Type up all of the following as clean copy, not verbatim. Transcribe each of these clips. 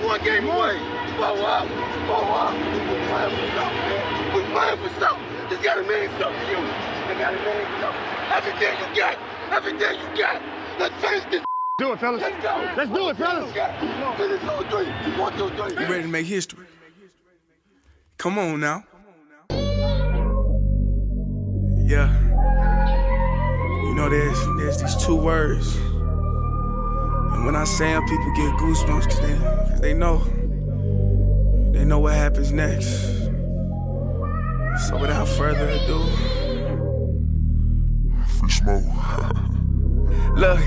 one game away. Blow up. We're playing for something, man. We're playing for something. Just gotta mean something, you. They gotta mean something. Everything you got. Everything you got. Let's finish this. Do it, fellas. Let's go. Let's do it, fellas. Finish 2 3. 1 2 3. You ready to make history? Come on now. Yeah. You know there's these two words. And when I say them, people get goosebumps cause they know what happens next. So without further ado, Free smoke. look.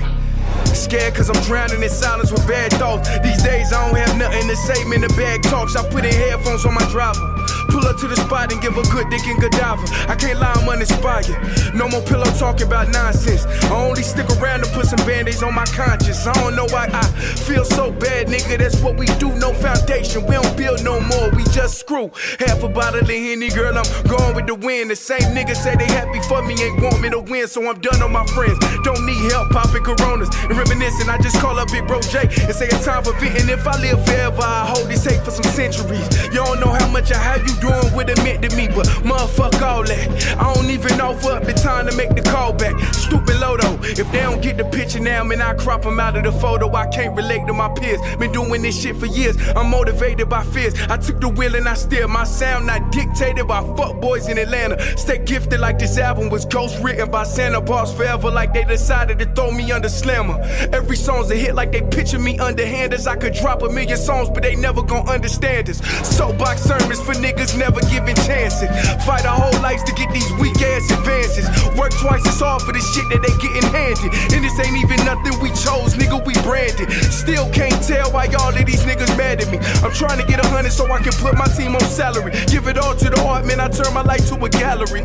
Scared cause I'm drowning in silence with bad thoughts. These days I don't have nothing to say, man, the bag talks. I put in headphones on my driver. Pull up to the spot and give a good dick and Godiva. I can't lie, I'm uninspired. No more pillow talking about nonsense. I only stick around to put some band-aids on my conscience. I don't know why I feel so bad, nigga. That's what we do, no foundation. We don't build no more, we just screw. Half a bottle of Henny, girl, I'm going with the wind. The same niggas say they happy for me, ain't want me to win. So I'm done on my friends. Don't need help popping Coronas and reminiscing. I just call up Big Bro J and say it's time for venting. If I live forever, I hold this hate for some centuries. You don't know how much I have you doing what it meant to me, but motherfuck all that. I don't even offer up the time to make the call back. Stupid Lodo, if they don't get the picture now, man, I crop them out of the photo. I can't relate to my peers. Been doing this shit for years. I'm motivated by fears. I took the wheel and I steer. My sound not dictated by fuck boys in Atlanta. Stay gifted like this album was ghost written by Santa Bars forever, like they decided to throw me under Slammer. Every song's a hit like they picture me underhanders. I could drop 1,000,000 songs, but they never gon' understand us. Soapbox sermons for niggas never giving chances. Fight our whole lives to get these weak ass advances. Work twice as hard for the shit that they getting handed. And this ain't even nothing we chose, nigga, we branded. Still can't tell why all of these niggas mad at me. I'm trying to get 100 so I can put my team on salary. Give it all to the art, man, I turn my life to a gallery.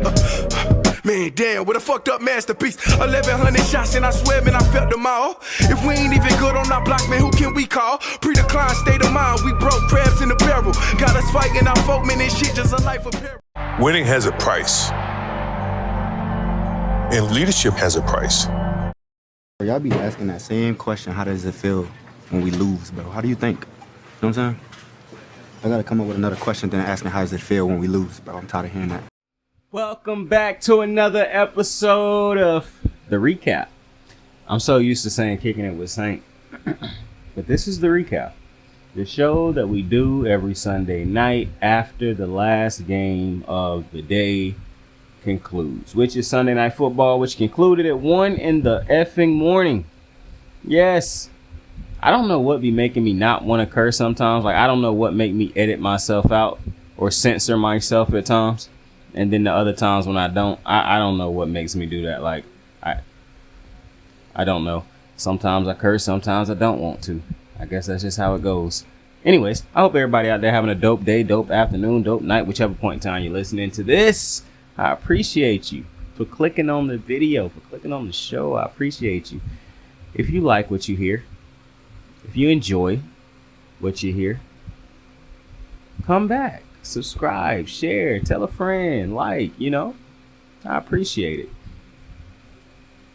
Man, damn, what a fucked up masterpiece. 1,100 shots and I swear, man, I felt them all. If we ain't even good on our blocks, man, who can we call? Pre-decline state of mind, we broke crabs in the barrel. Got us fighting our folk, man, this shit just a life of peril. Winning has a price. And leadership has a price. Y'all be asking that same question, how does it feel when we lose, bro? How do you think? You know what I'm saying? I gotta come up with another question than asking how does it feel when we lose, bro. I'm tired of hearing that. Welcome back to another episode of The Recap. I'm so used to saying kicking it with Saint. But this is The Recap. The show that we do every Sunday night after the last game of the day concludes. Which is Sunday Night Football, which concluded at 1 in the effing morning. Yes. I don't know what be making me not want to curse sometimes. Like, I don't know what make me edit myself out or censor myself at times. And then the other times when I don't know what makes me do that. Like, I don't know. Sometimes I curse, sometimes I don't want to. I guess that's just how it goes. Anyways, I hope everybody out there having a dope day, dope afternoon, dope night, whichever point in time you're listening to this. I appreciate you for clicking on the video, for clicking on the show. I appreciate you. If you like what you hear, if you enjoy what you hear, come back. Subscribe, share, tell a friend, like, I appreciate it.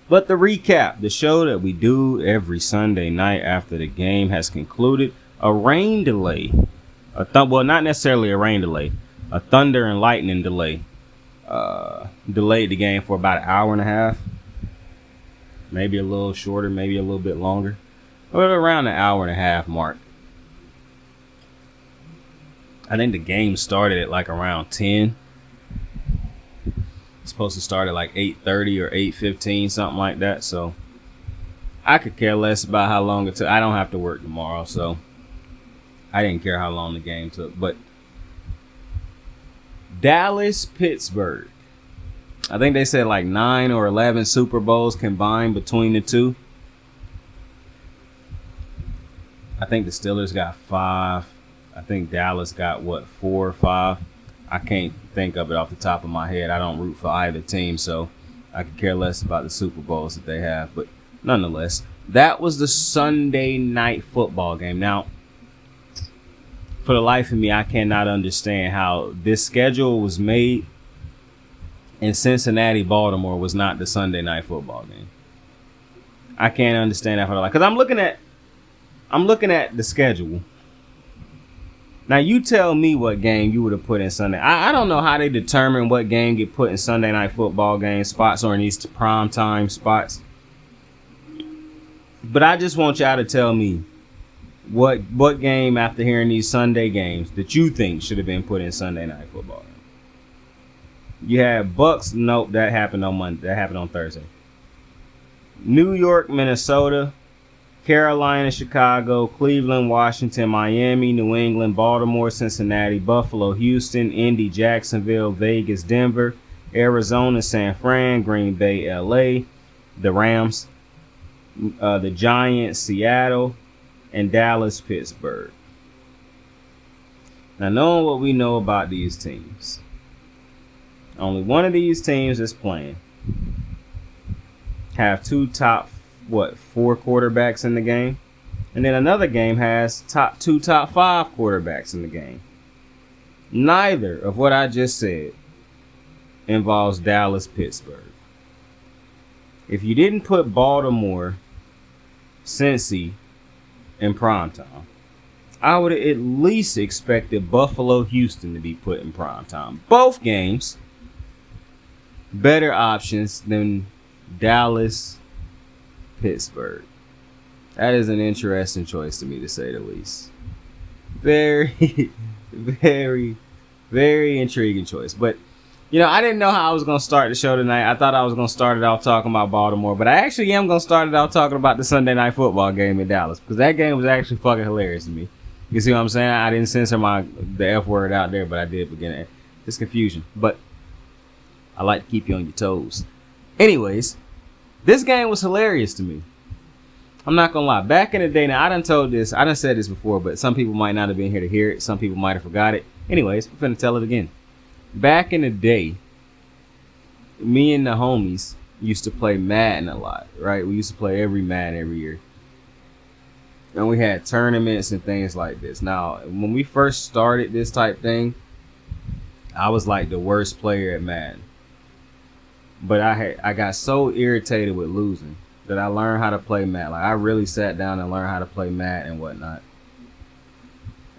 But The Recap, the show that we do every Sunday night after the game has concluded. A rain delay, well, not necessarily a rain delay, a thunder and lightning delay, delayed the game for about an hour and a half, maybe a little shorter, maybe a little bit longer, but around an hour and a half mark. I think the game started at like around 10. It's supposed to start at like 8:30 or 8:15, something like that. So I could care less about how long it took. I don't have to work tomorrow, so I didn't care how long the game took. But Dallas, Pittsburgh. I think they said like 9 or 11 Super Bowls combined between the two. I think the Steelers got 5. I think Dallas got, 4 or 5? I can't think of it off the top of my head. I don't root for either team, so I could care less about the Super Bowls that they have. But nonetheless, that was the Sunday Night Football game. Now, for the life of me, I cannot understand how this schedule was made and Cincinnati, Baltimore was not the Sunday Night Football game. I can't understand that for the life. Because I'm looking at the schedule. Now you tell me what game you would have put in Sunday. I don't know how they determine what game get put in Sunday night football game spots or in these prime time spots. But I just want y'all to tell me what game after hearing these Sunday games that you think should have been put in Sunday night football. You had Bucks. Nope, that happened on Monday. That happened on Thursday. New York, Minnesota, Carolina, Chicago, Cleveland, Washington, Miami, New England, Baltimore, Cincinnati, Buffalo, Houston, Indy, Jacksonville, Vegas, Denver, Arizona, San Fran, Green Bay, LA, the Rams, the Giants, Seattle, and Dallas, Pittsburgh. Now, knowing what we know about these teams, only one of these teams is playing. Have two top 4 quarterbacks in the game, and then another game has top 5 quarterbacks in the game. Neither of what I just said involves Dallas, Pittsburgh. If you didn't put Baltimore, Cincy in primetime, I would have at least expected Buffalo, Houston to be put in primetime. Both games better options than Dallas, Pittsburgh. That is an interesting choice to me, to say the least. Very, very, very intriguing choice. But, you know, I didn't know how I was going to start the show tonight. I thought I was going to start it off talking about Baltimore. But I actually am going to start it off talking about the Sunday night football game in Dallas. Because that game was actually fucking hilarious to me. You see what I'm saying? I didn't censor the F word out there, but I did begin it. It's confusion. But I like to keep you on your toes. Anyways, this game was hilarious to me. I'm not gonna lie. Back in the day, now I done said this before, but some people might not have been here to hear it. Some people might have forgot it. Anyways, I'm finna tell it again. Back in the day, me and the homies used to play Madden a lot, right? We used to play every Madden every year. And we had tournaments and things like this. Now, when we first started this type thing, I was like the worst player at Madden. But I got so irritated with losing that I learned how to play Madden. Like, I really sat down and learned how to play Madden and whatnot.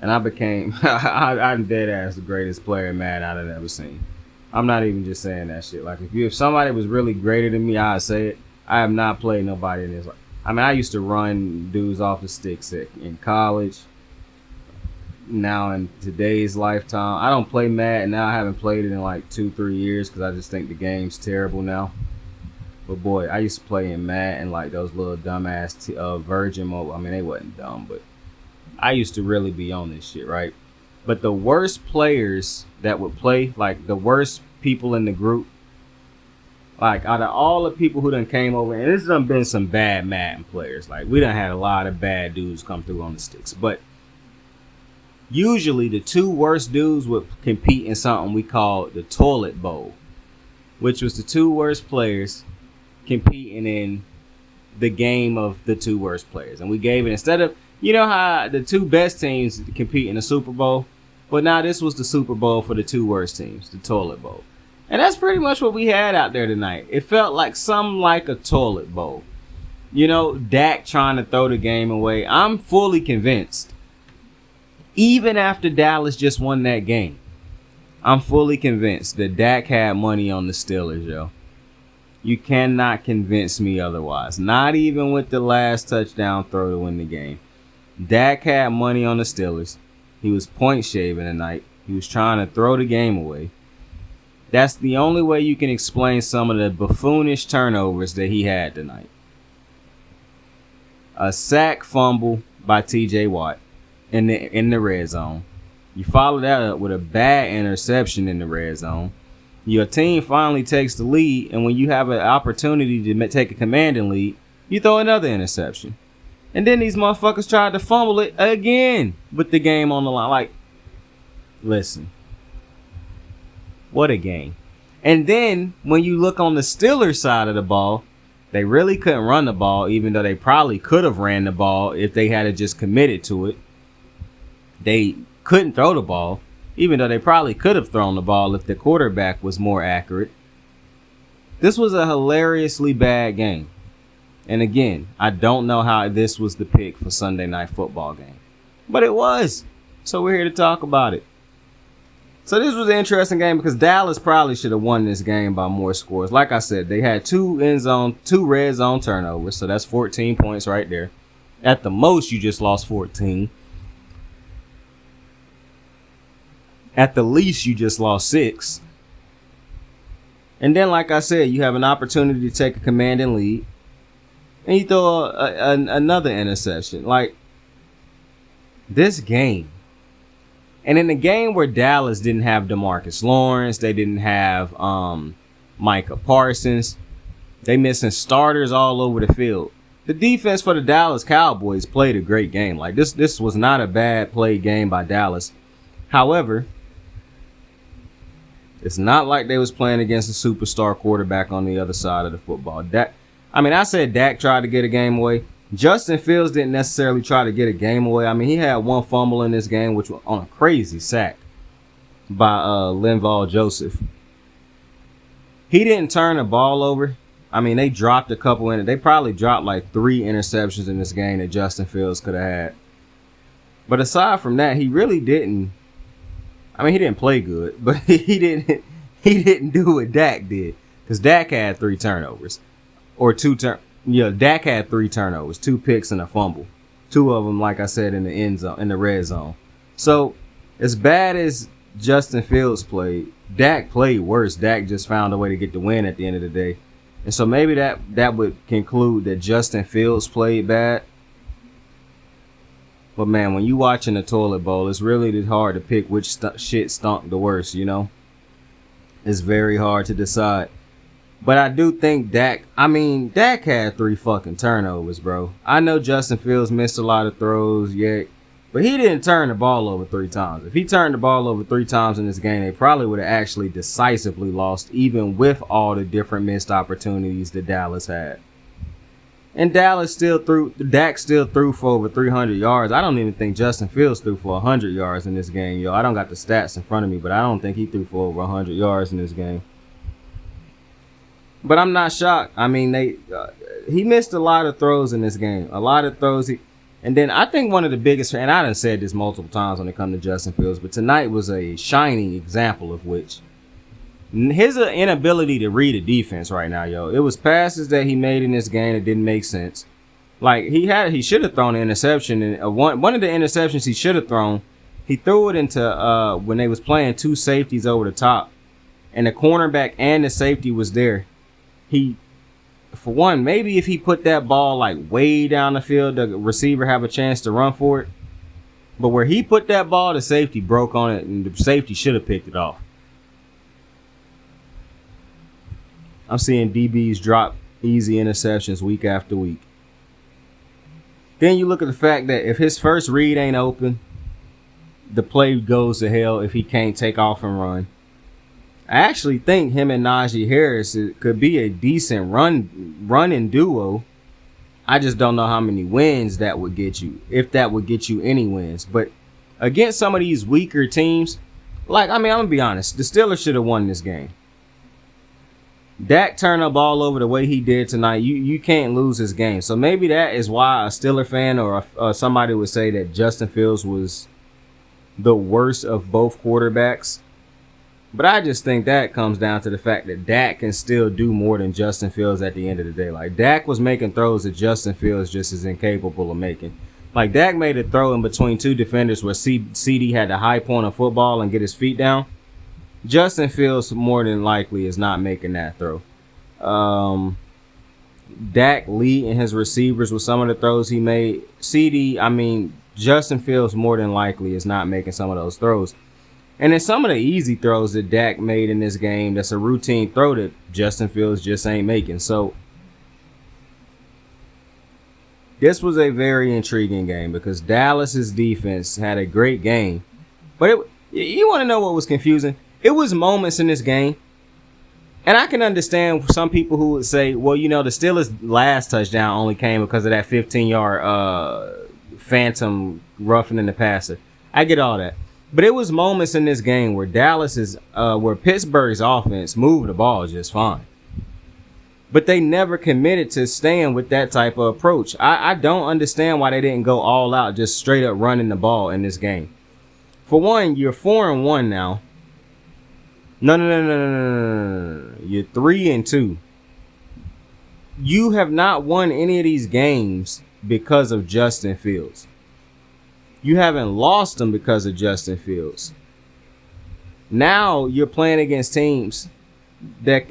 And I became, I'm dead ass the greatest player in Madden I've ever seen. I'm not even just saying that shit. Like, if somebody was really greater than me, I'd say it. I have not played nobody in this. I mean, I used to run dudes off the sticks in college. Now in today's lifetime, I don't play Madden now. I haven't played it in like 2-3 years because I just think the game's terrible now. But boy, I used to play in Madden like those little dumbass Virgin mobile. I mean, they wasn't dumb, but I used to really be on this shit, right? But the worst players that would play, like the worst people in the group, like out of all the people who done came over, and this done been some bad Madden players. Like we done had a lot of bad dudes come through on the sticks, but usually the two worst dudes would compete in something we call the toilet bowl, which was the two worst players competing in the game of the two worst players. And we gave it, instead of, you know how the two best teams compete in the Super Bowl, but now this was the Super Bowl for the two worst teams, the toilet bowl. And that's pretty much what we had out there tonight. It felt like something like a toilet bowl. You know, Dak trying to throw the game away. I'm fully convinced, even after Dallas just won that game, I'm fully convinced that Dak had money on the Steelers, yo. You cannot convince me otherwise. Not even with the last touchdown throw to win the game. Dak had money on the Steelers. He was point shaving tonight. He was trying to throw the game away. That's the only way you can explain some of the buffoonish turnovers that he had tonight. A sack fumble by TJ Watt in the red zone. You follow that up with a bad interception in the red zone. Your team finally takes the lead, and when you have an opportunity to take a commanding lead, you throw another interception. And then these motherfuckers tried to fumble it again with the game on the line. Like, listen. What a game. And then when you look on the Steelers side of the ball, they really couldn't run the ball, even though they probably could have ran the ball if they had just committed to it. They couldn't throw the ball, even though they probably could have thrown the ball if the quarterback was more accurate. This was a hilariously bad game. And again, I don't know how this was the pick for Sunday night football game. But it was. So we're here to talk about it. So this was an interesting game because Dallas probably should have won this game by more scores. Like I said, they had 2 red zone turnovers. So that's 14 points right there. At the most, you just lost 14. At the least, you just lost 6. And then, like I said, you have an opportunity to take a commanding lead. And you throw another interception. Like, this game. And in the game where Dallas didn't have DeMarcus Lawrence, they didn't have Micah Parsons, they missing starters all over the field. The defense for the Dallas Cowboys played a great game. Like, this was not a bad played game by Dallas. However, it's not like they was playing against a superstar quarterback on the other side of the football. I said Dak tried to get a game away. Justin Fields didn't necessarily try to get a game away. I mean, he had 1 fumble in this game, which was on a crazy sack by Linval Joseph. He didn't turn the ball over. I mean, they dropped a couple in it. They probably dropped like 3 interceptions in this game that Justin Fields could have had. But aside from that, he really didn't. I mean, he didn't play good, but he didn't do what Dak did, because Dak had 3 turnovers, or 2 Dak had 3 turnovers, 2 picks and a fumble. 2 of them, like I said, in the end zone, in the red zone. So, as bad as Justin Fields played, Dak played worse. Dak just found a way to get the win at the end of the day. And so maybe that would conclude that Justin Fields played bad. But man, when you watching the toilet bowl, it's really hard to pick which shit stunk the worst, you know? It's very hard to decide. But I do think Dak had 3 fucking turnovers, bro. I know Justin Fields missed a lot of throws, but he didn't turn the ball over 3 times. If he turned the ball over 3 times in this game, they probably would have actually decisively lost, even with all the different missed opportunities that Dallas had. And Dak still threw for over 300 yards. I don't even think Justin Fields threw for 100 yards in this game, yo. I don't got the stats in front of me, but I don't think he threw for over 100 yards in this game. But I'm not shocked. I mean, he missed a lot of throws in this game. A lot of throws. And then I think one of the biggest, and I done said this multiple times when it comes to Justin Fields, but tonight was a shining example of which. His inability to read a defense right now, yo. It was passes that he made in this game that didn't make sense. Like, he should have thrown an interception. And one of the interceptions he should have thrown, he threw it into when they was playing 2 safeties over the top. And the cornerback and the safety was there. For one, maybe if he put that ball like way down the field, the receiver have a chance to run for it. But where he put that ball, the safety broke on it, and the safety should have picked it off. I'm seeing DBs drop easy interceptions week after week. Then you look at the fact that if his first read ain't open, the play goes to hell if he can't take off and run. I actually think him and Najee Harris could be a decent running duo. I just don't know how many wins that would get you, if that would get you any wins. But against some of these weaker teams, I'm going to be honest, the Steelers should have won this game. Dak turned the ball over the way he did tonight. You can't lose this game. So maybe that is why a Steeler fan or somebody would say that Justin Fields was the worst of both quarterbacks. But I just think that comes down to the fact that Dak can still do more than Justin Fields at the end of the day. Like, Dak was making throws that Justin Fields just is incapable of making. Like, Dak made a throw in between 2 defenders where CD had the high point of football and get his feet down. Justin Fields more than likely is not making that throw. Dak leading his receivers with some of the throws he made. Justin Fields more than likely is not making some of those throws. And then some of the easy throws that Dak made in this game, that's a routine throw that Justin Fields just ain't making. So this was a very intriguing game because Dallas's defense had a great game. But you want to know what was confusing? It was moments in this game. And I can understand some people who would say, well, the Steelers' last touchdown only came because of that 15-yard phantom roughing in the passer. I get all that. But it was moments in this game where where Pittsburgh's offense moved the ball just fine. But they never committed to staying with that type of approach. I don't understand why they didn't go all out, just straight up running the ball in this game. For one, you're 4-1 now. No. You're 3-2. You have not won any of these games because of Justin Fields. You haven't lost them because of Justin Fields. Now you're playing against teams that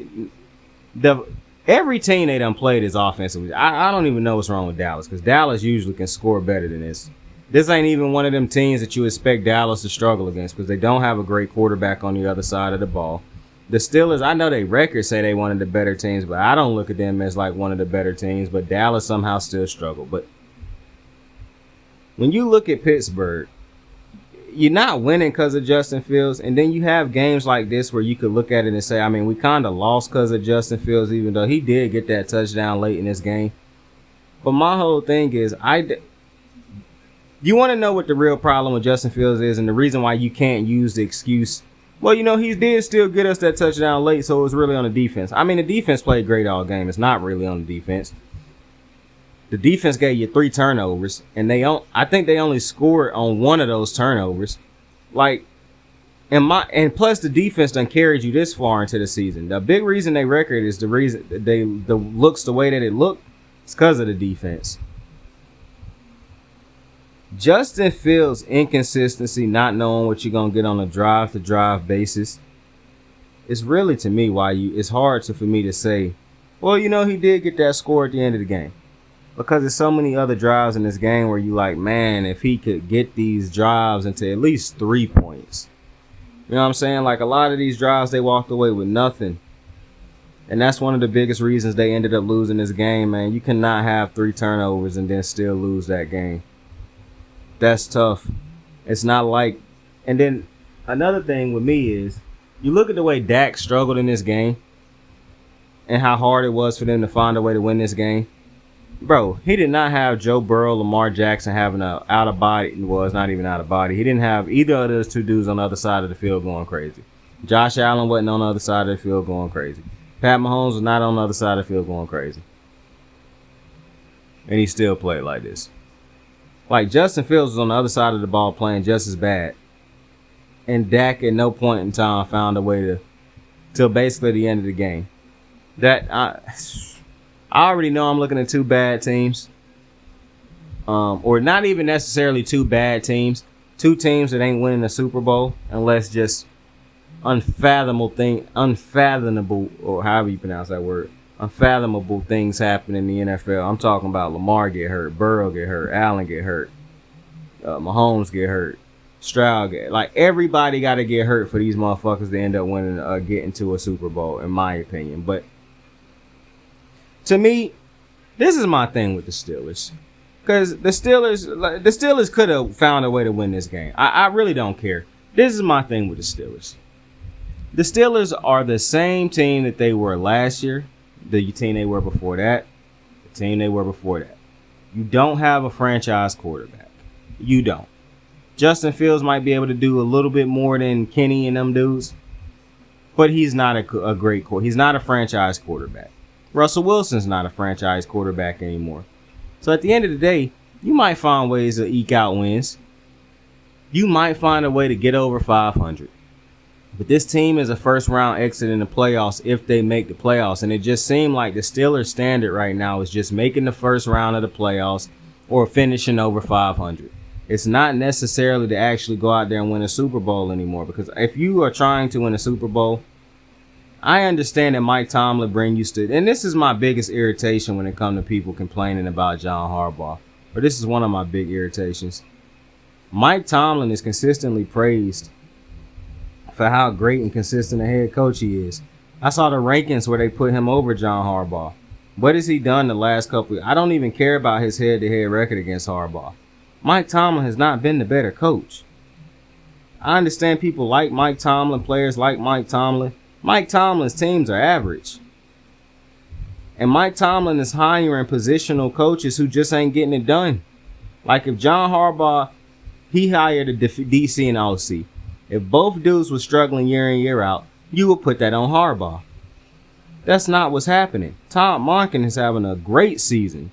every team they done played is offensively. I don't even know what's wrong with Dallas, because Dallas usually can score better than this. This ain't even one of them teams that you expect Dallas to struggle against, because they don't have a great quarterback on the other side of the ball. The Steelers, I know they records say they one of the better teams, but I don't look at them as like one of the better teams. But Dallas somehow still struggle. But when you look at Pittsburgh, you're not winning because of Justin Fields. And then you have games like this where you could look at it and say, I mean, we kind of lost because of Justin Fields, even though he did get that touchdown late in this game. But my whole thing is, you want to know what the real problem with Justin Fields is, and the reason why you can't use the excuse, well, he did still get us that touchdown late, so it was really on the defense. I mean, the defense played great all game. It's not really on the defense. The defense gave you 3 turnovers, and I think they only scored on one of those turnovers. And plus the defense done carried you this far into the season. The big reason they record is the reason the looks the way that it looked. It's because of the defense. Justin Fields' inconsistency, not knowing what you're gonna get on a drive-to-drive basis, is really, to me, why it's hard for me to say, well, he did get that score at the end of the game. Because there's so many other drives in this game where you like, man, if he could get these drives into at least 3 points. You know what I'm saying? Like, a lot of these drives, they walked away with nothing. And that's one of the biggest reasons they ended up losing this game, man. You cannot have 3 turnovers and then still lose that game. That's tough. It's not like... And then another thing with me is, you look at the way Dak struggled in this game and how hard it was for them to find a way to win this game. Bro, he did not have Joe Burrow, Lamar Jackson having an out-of-body. Well, it's not even out-of-body. He didn't have either of those 2 dudes on the other side of the field going crazy. Josh Allen wasn't on the other side of the field going crazy. Pat Mahomes was not on the other side of the field going crazy. And he still played like this. Like, Justin Fields was on the other side of the ball playing just as bad. And Dak at no point in time found a way till basically the end of the game. I already know I'm looking at 2 bad teams. Or not even necessarily 2 bad teams. 2 teams that ain't winning the Super Bowl unless just unfathomable, or however you pronounce that word, unfathomable things happen in the NFL. I'm talking about Lamar get hurt, Burrow get hurt, Allen get hurt, Mahomes get hurt, Stroud get, like, everybody got to get hurt for these motherfuckers to end up winning, getting to a Super Bowl, in my opinion. But to me, this is my thing with the Steelers. Because the Steelers could have found a way to win this game. I really don't care. This is my thing with the Steelers. The Steelers are the same team that they were last year, the team they were before that, the team they were before that. You don't have a franchise quarterback. You don't. Justin Fields might be able to do a little bit more than Kenny and them dudes, but he's not a great quarterback. He's not a franchise quarterback. Russell Wilson's not a franchise quarterback anymore. So at the end of the day, you might find ways to eke out wins. You might find a way to get over 500. But this team is a first-round exit in the playoffs if they make the playoffs. And it just seemed like the Steelers' standard right now is just making the first round of the playoffs or finishing over 500. It's not necessarily to actually go out there and win a Super Bowl anymore. Because if you are trying to win a Super Bowl, I understand that Mike Tomlin bring you to, and this is my biggest irritation when it comes to people complaining about John Harbaugh. Or this is one of my big irritations. Mike Tomlin is consistently praised for how great and consistent a head coach he is. I saw the rankings where they put him over John Harbaugh. What has he done the last couple of, I don't even care about his head-to-head record against Harbaugh. Mike Tomlin has not been the better coach. I understand people like Mike Tomlin, players like Mike Tomlin. Mike Tomlin's teams are average. And Mike Tomlin is hiring positional coaches who just ain't getting it done. Like if John Harbaugh, he hired a DC and OC. If both dudes were struggling year in, year out, you would put that on Harbaugh. That's not what's happening. Tom Monken is having a great season.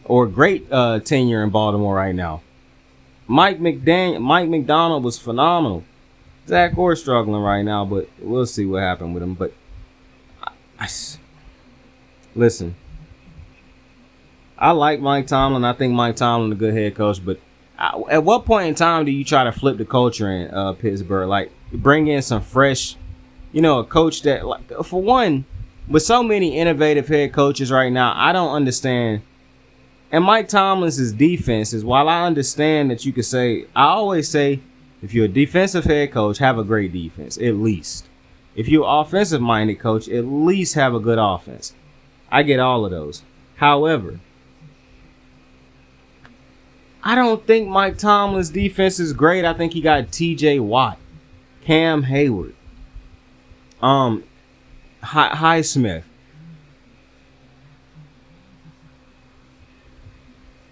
Or great tenure in Baltimore right now. Mike McDonald was phenomenal. Zach Orr's struggling right now, but we'll see what happened with him. But listen, I like Mike Tomlin. I think Mike Tomlin is a good head coach. But at what point in time do you try to flip the culture in Pittsburgh? Like, bring in some fresh, a coach that, like, for one, with so many innovative head coaches right now, I don't understand. And Mike Tomlin's defense is, while I understand that you could say, I always say, if you're a defensive head coach, have a great defense, at least. If you're an offensive-minded coach, at least have a good offense. I get all of those. However, I don't think Mike Tomlin's defense is great. I think he got T.J. Watt, Cam Hayward, Highsmith.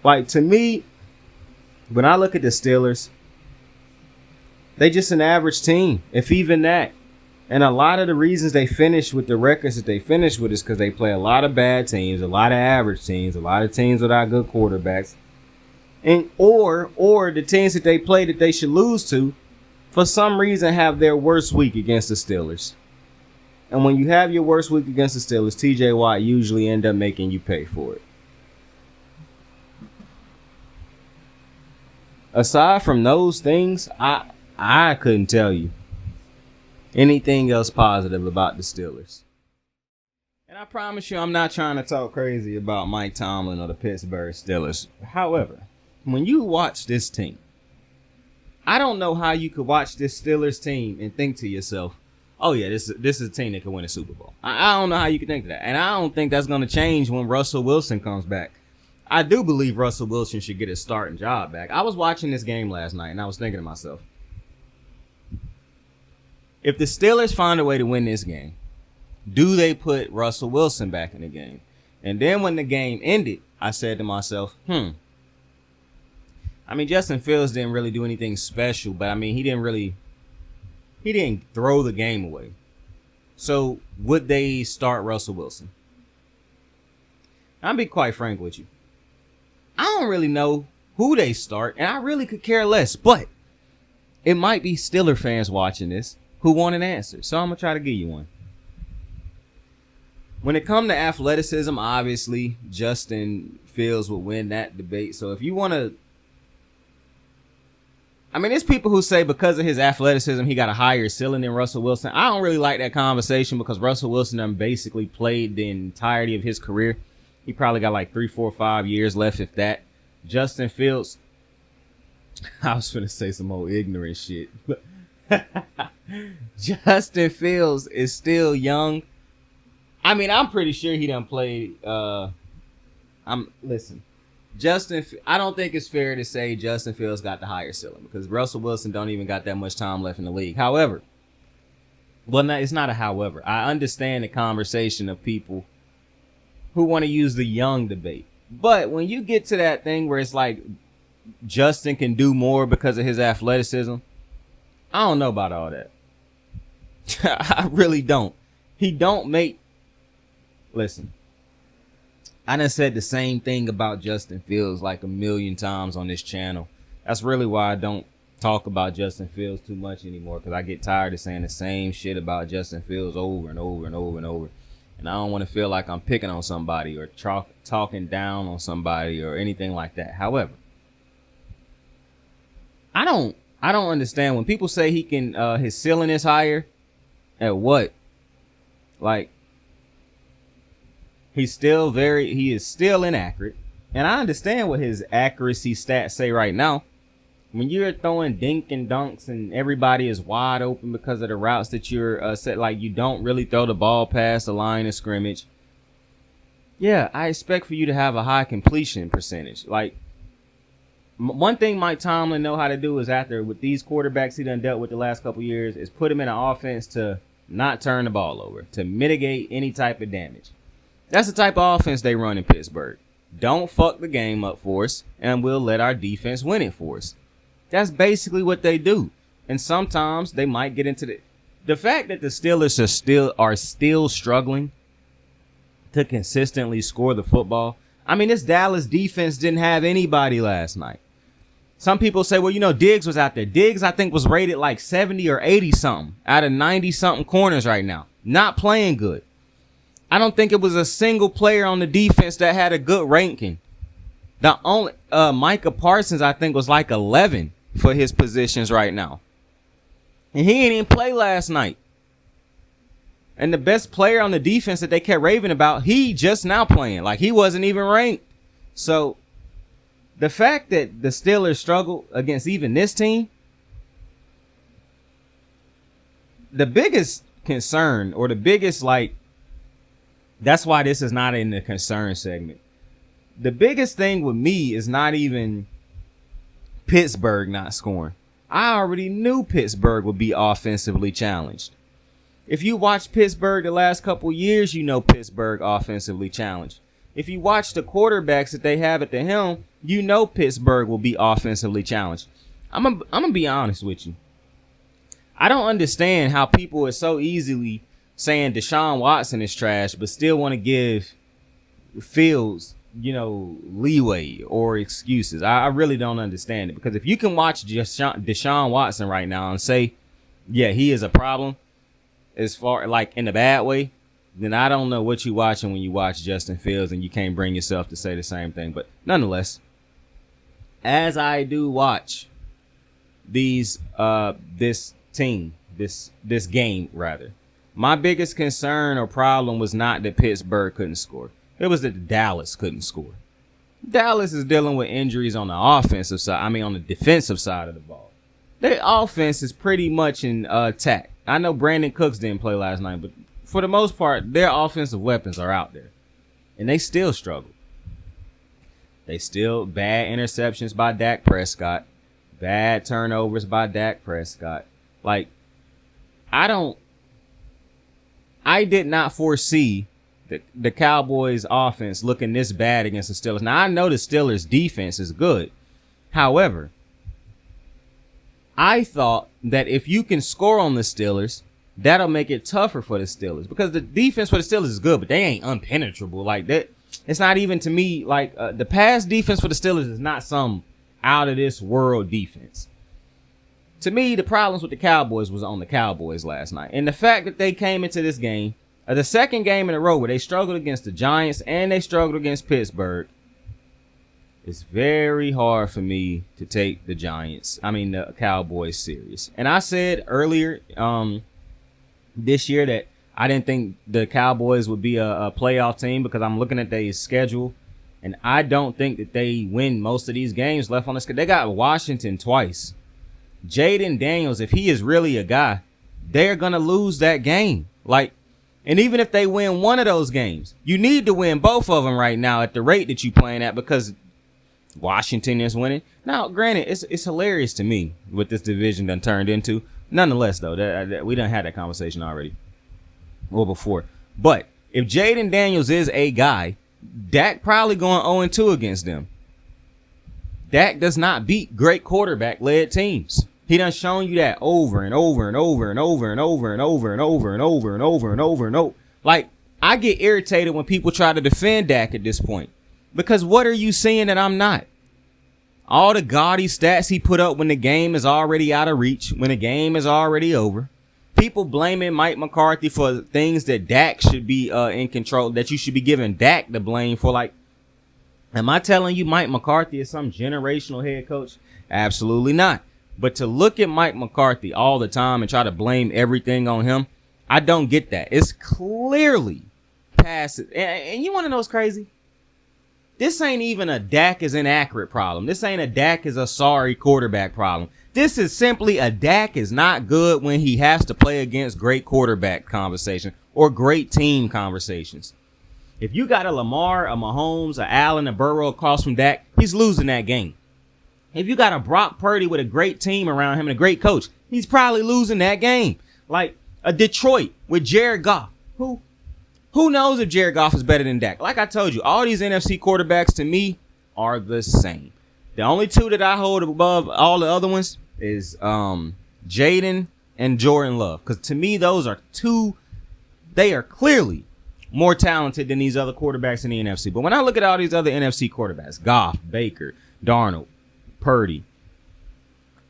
Like, to me, when I look at the Steelers, they just an average team, if even that. And a lot of the reasons they finish with the records that they finish with is because they play a lot of bad teams, a lot of average teams, a lot of teams without good quarterbacks, and or the teams that they play that they should lose to, for some reason, have their worst week against the Steelers. And when you have your worst week against the Steelers, T.J. Watt usually end up making you pay for it. Aside from those things, I couldn't tell you anything else positive about the Steelers. And I promise you, I'm not trying to talk crazy about Mike Tomlin or the Pittsburgh Steelers. However, when you watch this team, I don't know how you could watch this Steelers team and think to yourself, oh yeah, this is a team that could win a Super Bowl. I don't know how you could think of that. And I don't think that's going to change when Russell Wilson comes back. I do believe Russell Wilson should get his starting job back. I was watching this game last night, and I was thinking to myself, if the Steelers find a way to win this game, do they put Russell Wilson back in the game? And then when the game ended, I said to myself, I mean, Justin Fields didn't really do anything special, but I mean, he didn't throw the game away. So would they start Russell Wilson? I'll be quite frank with you. I don't really know who they start, and I really could care less, but it might be Steeler fans watching this who want an answer, so I'm going to try to give you one. When it comes to athleticism, obviously, Justin Fields will win that debate. So if you want to, I mean, there's people who say because of his athleticism, he got a higher ceiling than Russell Wilson. I don't really like that conversation because Russell Wilson done basically played the entirety of his career. He probably got like 3, 4, 5 years left, if that. Justin Fields, I was going to say some old ignorant shit, but Justin Fields is still young. I mean, I'm pretty sure he done played. Justin, I don't think it's fair to say Justin Fields got the higher ceiling because Russell Wilson don't even got that much time left in the league. However, well, no, it's not a however. I understand the conversation of people who want to use the young debate. But when you get to that thing where it's like Justin can do more because of his athleticism, I don't know about all that. I really don't. He don't make... Listen, I done said the same thing about Justin Fields like a million times on this channel. That's really why I don't talk about Justin Fields too much anymore, because I get tired of saying the same shit about Justin Fields over and over and over and over. And I don't want to feel like I'm picking on somebody or talking down on somebody or anything like that. However, I don't understand when people say he can his ceiling is higher. At what? Like, he is still inaccurate. And I understand what his accuracy stats say right now. When you're throwing dink and dunks and everybody is wide open because of the routes that you're set, like you don't really throw the ball past the line of scrimmage. Yeah, I expect for you to have a high completion percentage. Like, one thing Mike Tomlin know how to do is after with these quarterbacks he done dealt with the last couple years is put him in an offense to not turn the ball over, to mitigate any type of damage. That's the type of offense they run in Pittsburgh. Don't fuck the game up for us, and we'll let our defense win it for us. That's basically what they do. And sometimes they might get into the fact that the Steelers are still struggling to consistently score the football. I mean, this Dallas defense didn't have anybody last night. Some people say, well, Diggs was out there. Diggs, I think, was rated like 70 or 80 something out of 90 something corners right now. Not playing good. I don't think it was a single player on the defense that had a good ranking. The only Micah Parsons, I think, was like 11 for his positions right now. And he didn't even play last night. And the best player on the defense that they kept raving about, he just now playing. Like, he wasn't even ranked. So the fact that the Steelers struggle against even this team, the biggest concern, or the biggest, that's why this is not in the concern segment. The biggest thing with me is not even Pittsburgh not scoring. I already knew Pittsburgh would be offensively challenged. If you watch Pittsburgh the last couple years, you know Pittsburgh offensively challenged. If you watch the quarterbacks that they have at the helm, you know Pittsburgh will be offensively challenged. I'm gonna be honest with you. I don't understand how people are so easily saying Deshaun Watson is trash, but still want to give Fields, leeway or excuses. I really don't understand it, because if you can watch Deshaun Watson right now and say, yeah, he is a problem as far in the bad way, then I don't know what you're watching when you watch Justin Fields, and you can't bring yourself to say the same thing. But nonetheless, as I do watch this game rather, my biggest concern or problem was not that Pittsburgh couldn't score. It was that Dallas couldn't score. Dallas is dealing with injuries on the offensive side. On the defensive side of the ball. Their offense is pretty much in attack. I know Brandon Cooks didn't play last night, but for the most part, their offensive weapons are out there. And they still struggle. They still bad interceptions by Dak Prescott. Bad turnovers by Dak Prescott. I did not foresee the Cowboys offense looking this bad against the Steelers. Now, I know the Steelers defense is good. However, I thought that if you can score on the Steelers, that'll make it tougher for the Steelers, because the defense for the Steelers is good, but they ain't impenetrable like that. It's not even, to me, the pass defense for the Steelers is not some out of this world defense. To me, the problems with the Cowboys was on the Cowboys last night. And the fact that they came into this game, the second game in a row where they struggled against the Giants and they struggled against Pittsburgh, it's very hard for me to take the Cowboys serious. And I said earlier this year that I didn't think the Cowboys would be a playoff team, because I'm looking at their schedule, and I don't think that they win most of these games left on the schedule. They got Washington twice. Jaden Daniels, if he is really a guy, they're going to lose that game. And even if they win one of those games, you need to win both of them right now at the rate that you're playing at, because Washington is winning. Now, granted, it's hilarious to me what this division done turned into. Nonetheless, though, we done had that conversation already or before. But if Jaden Daniels is a guy, Dak probably going 0-2 against them. Dak does not beat great quarterback-led teams. He done shown you that over and over and over and over and over and over and over and over and over and over and over. I get irritated when people try to defend Dak at this point, because what are you seeing that I'm not? All the gaudy stats he put up when the game is already out of reach, when the game is already over. People blaming Mike McCarthy for things that Dak should be in control, that you should be giving Dak the blame for. Am I telling you Mike McCarthy is some generational head coach? Absolutely not. But to look at Mike McCarthy all the time and try to blame everything on him, I don't get that. It's clearly past it. And you want to know what's crazy? This ain't even a Dak is inaccurate problem. This ain't a Dak is a sorry quarterback problem. This is simply a Dak is not good when he has to play against great quarterback conversation or great team conversations. If you got a Lamar, a Mahomes, a Allen, a Burrow across from Dak, he's losing that game. If you got a Brock Purdy with a great team around him and a great coach, he's probably losing that game. Like a Detroit with Jared Goff. Who knows if Jared Goff is better than Dak? Like I told you, all these NFC quarterbacks to me are the same. The only two that I hold above all the other ones is Jaden and Jordan Love. Because to me, those are two, they are clearly more talented than these other quarterbacks in the NFC. But when I look at all these other NFC quarterbacks, Goff, Baker, Darnold, Purdy,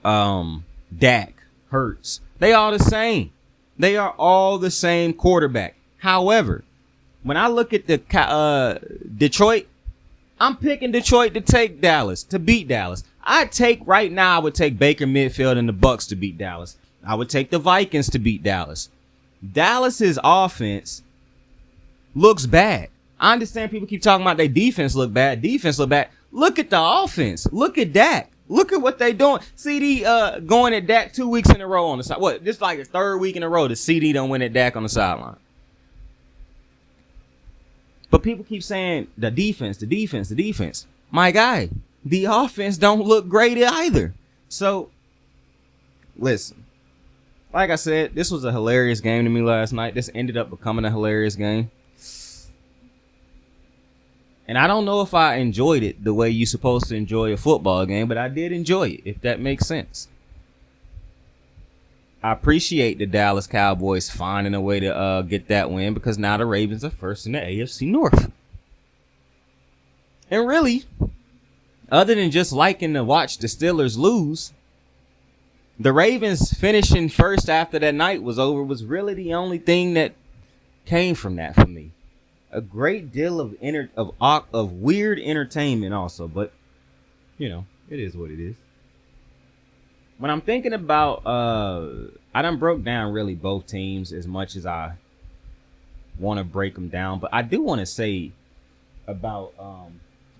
Dak, Hurts. They all the same. They are all the same quarterback. However, when I look at the Detroit, I'm picking Detroit to take Dallas, to beat Dallas. I would take Baker Mayfield and the Bucks to beat Dallas. I would take the Vikings to beat Dallas. Dallas's offense looks bad. I understand people keep talking about their defense look bad. Look at the offense. Look at Dak. Look at what they doing. CD going at Dak 2 weeks in a row on the side. What? This like the third week in a row the CD don't win at Dak on the sideline. But people keep saying the defense. My guy, the offense don't look great either. So, listen. Like I said, this was a hilarious game to me last night. This ended up becoming a hilarious game. And I don't know if I enjoyed it the way you're supposed to enjoy a football game, but I did enjoy it, if that makes sense. I appreciate the Dallas Cowboys finding a way to get that win because now the Ravens are first in the AFC North. And really, other than just liking to watch the Steelers lose, the Ravens finishing first after that night was over was really the only thing that came from that for me. A great deal of weird entertainment also, but you know, it is what it is. When I'm thinking about, I done broke down really both teams as much as I want to break them down, but I do want to say about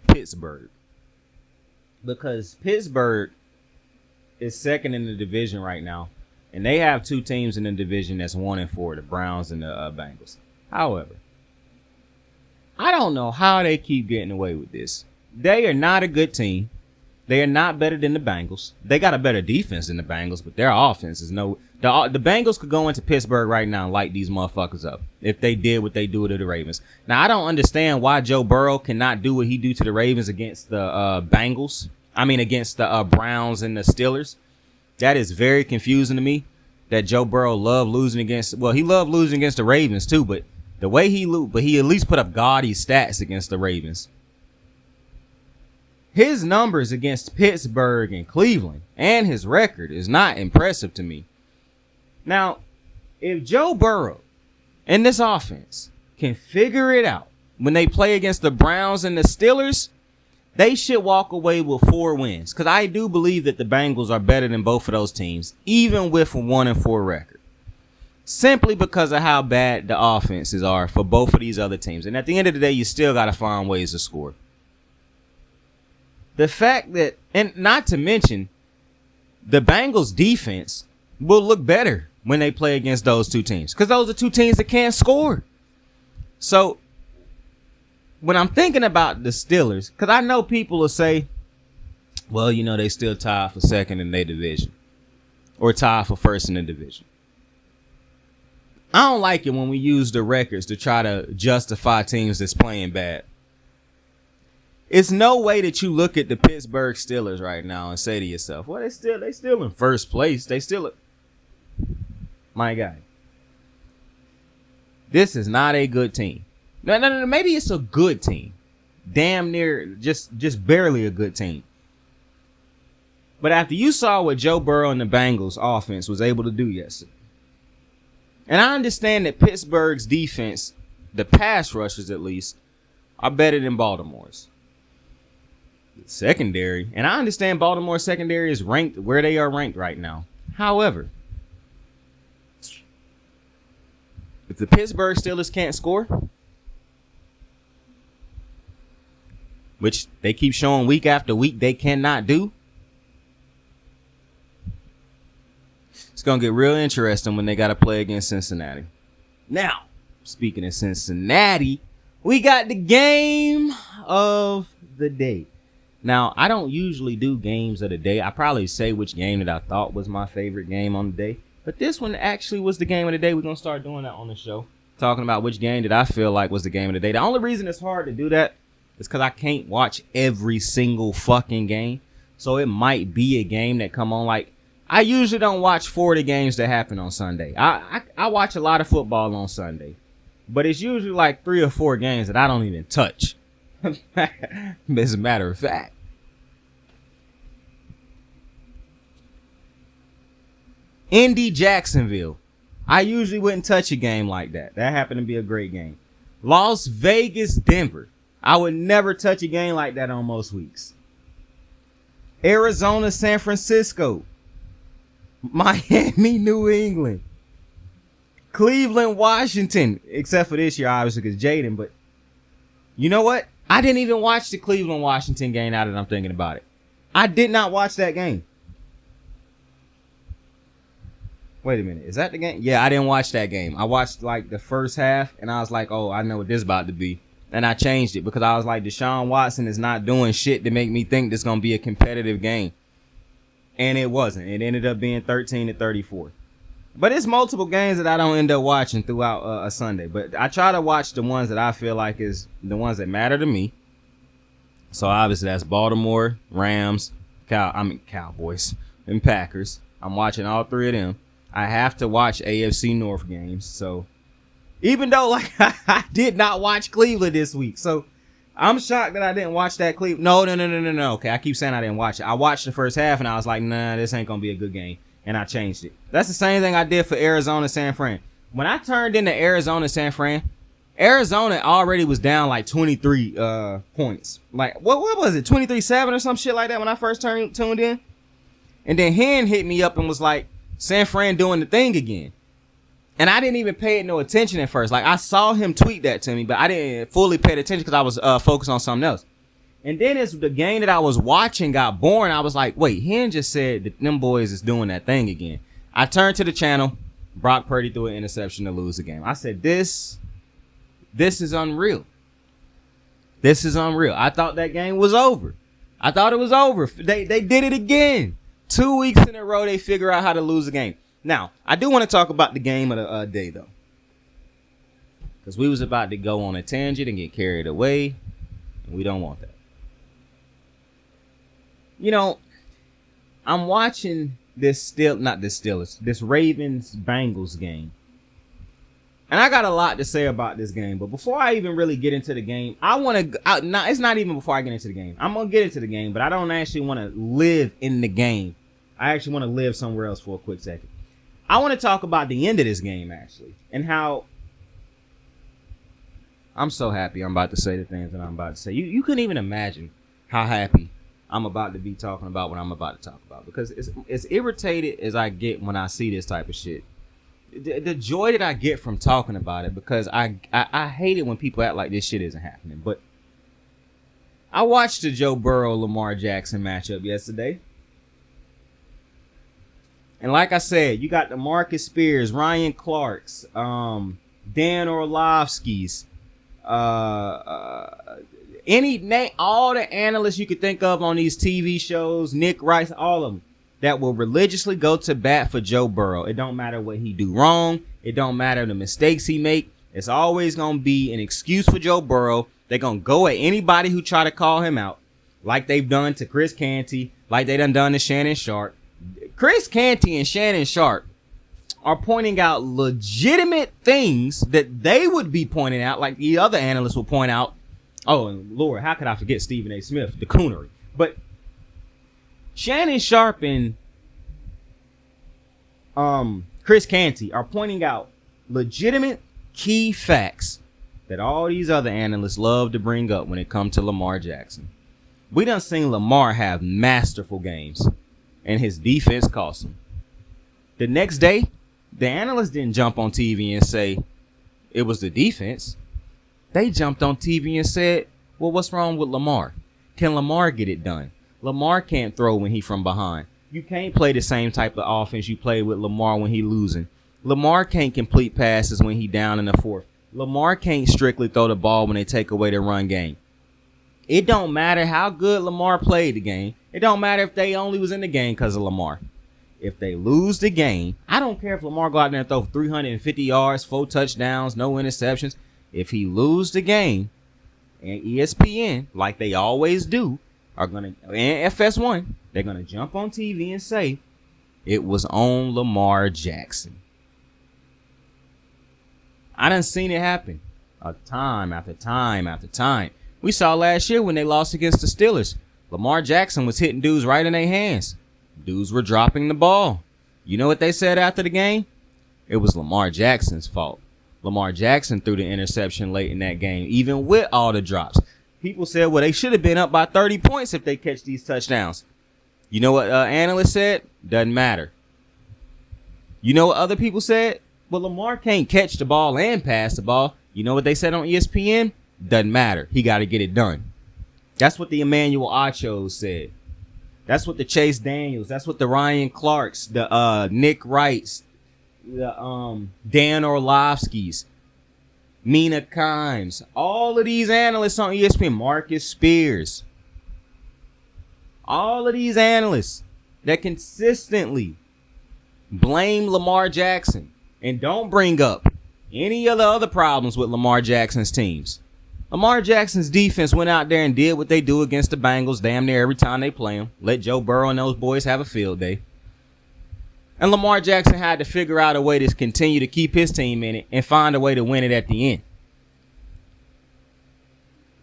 Pittsburgh, because Pittsburgh is second in the division right now, and they have two teams in the division that's 1-4, the Browns and the Bengals. However, I don't know how they keep getting away with this. They are not a good team. They are not better than the Bengals. They got a better defense than the Bengals, but their offense is no. The Bengals could go into Pittsburgh right now and light these motherfuckers up if they did what they do to the Ravens. Now, I don't understand why Joe Burrow cannot do what he do to the Ravens against the Bengals. I mean, against the Browns and the Steelers. That is very confusing to me. That Joe Burrow loved losing against. Well, he loved losing against the Ravens too, but the way he at least put up gaudy stats against the Ravens. His numbers against Pittsburgh and Cleveland and his record is not impressive to me. Now, if Joe Burrow and this offense can figure it out when they play against the Browns and the Steelers, they should walk away with 4 wins. Because I do believe that the Bengals are better than both of those teams, even with a 1-4 record. Simply because of how bad the offenses are for both of these other teams. And at the end of the day, you still got to find ways to score. The fact that, and not to mention, the Bengals defense will look better when they play against those two teams. Because those are two teams that can't score. So, when I'm thinking about the Steelers, because I know people will say, well, you know, they still tied for second in their division. Or tied for first in the division. I don't like it when we use the records to try to justify teams that's playing bad. It's no way that you look at the Pittsburgh Steelers right now and say to yourself, well, they still in first place. They still, my guy, this is not a good team. No, maybe it's a good team. Damn near just barely a good team. But after you saw what Joe Burrow and the Bengals offense was able to do yesterday, and I understand that Pittsburgh's defense, the pass rushers at least, are better than Baltimore's. The secondary, and I understand Baltimore's secondary is ranked where they are ranked right now. However, if the Pittsburgh Steelers can't score, which they keep showing week after week they cannot do, it's going to get real interesting when they got to play against Cincinnati. Now, speaking of Cincinnati, we got the game of the day. Now, I don't usually do games of the day. I probably say which game that I thought was my favorite game on the day. But this one actually was the game of the day. We're going to start doing that on the show. Talking about which game that I feel like was the game of the day. The only reason it's hard to do that is because I can't watch every single fucking game. So it might be a game that come on. Like, I usually don't watch 40 games that happen on Sunday. I watch a lot of football on Sunday. But it's usually like 3 or 4 games that I don't even touch. As a matter of fact. Indy Jacksonville. I usually wouldn't touch a game like that. That happened to be a great game. Las Vegas Denver. I would never touch a game like that on most weeks. Arizona San Francisco. Miami New England. Cleveland Washington. Except for this year, obviously, because Jaden. But you know what? I didn't even watch the Cleveland Washington game now that I'm thinking about it. I did not watch that game. Wait a minute. Is that the game? Yeah, I didn't watch that game. I watched like the first half and I was like, oh, I know what this is about to be. And I changed it because I was like, Deshaun Watson is not doing shit to make me think this is going to be a competitive game. And it wasn't. It ended up being 13-34. But it's multiple games that I don't end up watching throughout a Sunday. But I try to watch the ones that I feel like is the ones that matter to me. So obviously that's Baltimore, Rams, Cowboys, and Packers. I'm watching all three of them. I have to watch AFC North games. So even though like I did not watch Cleveland this week. So I'm shocked that I didn't watch that Cleveland. No. Okay, I keep saying I didn't watch it. I watched the first half and I was like, nah, this ain't going to be a good game. And I changed it. That's the same thing I did for Arizona San Fran. When I turned into Arizona San Fran, Arizona already was down like 23 points. Like, what was it? 23-7 or some shit like that when I first tuned in? And then Hen hit me up and was like, San Fran doing the thing again. And I didn't even pay it no attention at first. Like, I saw him tweet that to me, but I didn't fully pay attention because I was focused on something else. And then as the game that I was watching got boring, I was like, wait, Hen just said that them boys is doing that thing again. I turned to the channel. Brock Purdy threw an interception to lose the game. I said, this is unreal. This is unreal. I thought that game was over. I thought it was over. They did it again. 2 weeks in a row, they figure out how to lose a game. Now, I do want to talk about the game of the day, though. Because we was about to go on a tangent and get carried away. And we don't want that. You know, I'm watching this Ravens Bengals game. And I got a lot to say about this game. But before I even really get into the game, it's not even before I get into the game. I'm going to get into the game, but I don't actually want to live in the game. I actually want to live somewhere else for a quick second. I want to talk about the end of this game, actually. And how I'm so happy I'm about to say the things that I'm about to say. You couldn't even imagine how happy I'm about to be talking about what I'm about to talk about, because it's irritated as I get when I see this type of shit. The joy that I get from talking about it, because I hate it when people act like this shit isn't happening. But I watched the Joe Burrow Lamar Jackson matchup yesterday, and like I said, you got the Marcus Spears, Ryan Clark's, Dan Orlovsky's, any name, all the analysts you could think of on these TV shows, Nick Rice, all of them, that will religiously go to bat for Joe Burrow. It don't matter what he do wrong. It don't matter the mistakes he make. It's always going to be an excuse for Joe Burrow. They're going to go at anybody who try to call him out, like they've done to Chris Canty, like they done to Shannon Sharp. Chris Canty and Shannon Sharp are pointing out legitimate things that they would be pointing out, like the other analysts will point out. Oh, and Lord, how could I forget Stephen A. Smith, the coonery? But Shannon Sharp and Chris Canty are pointing out legitimate key facts that all these other analysts love to bring up when it comes to Lamar Jackson. We done seen Lamar have masterful games, and his defense cost him. The next day, the analysts didn't jump on TV and say it was the defense. They jumped on TV and said, well, what's wrong with Lamar? Can Lamar get it done? Lamar can't throw when he from behind. You can't play the same type of offense you play with Lamar when he losing. Lamar can't complete passes when he down in the fourth. Lamar can't strictly throw the ball when they take away the run game. It don't matter how good Lamar played the game. It don't matter if they only was in the game because of Lamar. If they lose the game, I don't care if Lamar go out there and throw 350 yards, 4 touchdowns, no interceptions. If he lose the game, and ESPN, like they always do, are going to, and FS1, they're going to jump on TV and say, it was on Lamar Jackson. I done seen it happen time after time after time. We saw last year when they lost against the Steelers. Lamar Jackson was hitting dudes right in their hands. Dudes were dropping the ball. You know what they said after the game? It was Lamar Jackson's fault. Lamar Jackson threw the interception late in that game, even with all the drops. People said, well, they should have been up by 30 points if they catch these touchdowns. You know what analysts said? Doesn't matter. You know what other people said? Well, Lamar can't catch the ball and pass the ball. You know what they said on ESPN? Doesn't matter. He got to get it done. That's what the Emmanuel Ochos said. That's what the Chase Daniels, that's what the Ryan Clarks, the Nick Wrights, the Dan Orlovsky's, Mina Kimes, all of these analysts on ESPN, Marcus Spears, all of these analysts that consistently blame Lamar Jackson and don't bring up any of the other problems with Lamar Jackson's teams. Lamar Jackson's defense went out there and did what they do against the Bengals damn near every time they play them. Let Joe Burrow and those boys have a field day. And Lamar Jackson had to figure out a way to continue to keep his team in it and find a way to win it at the end.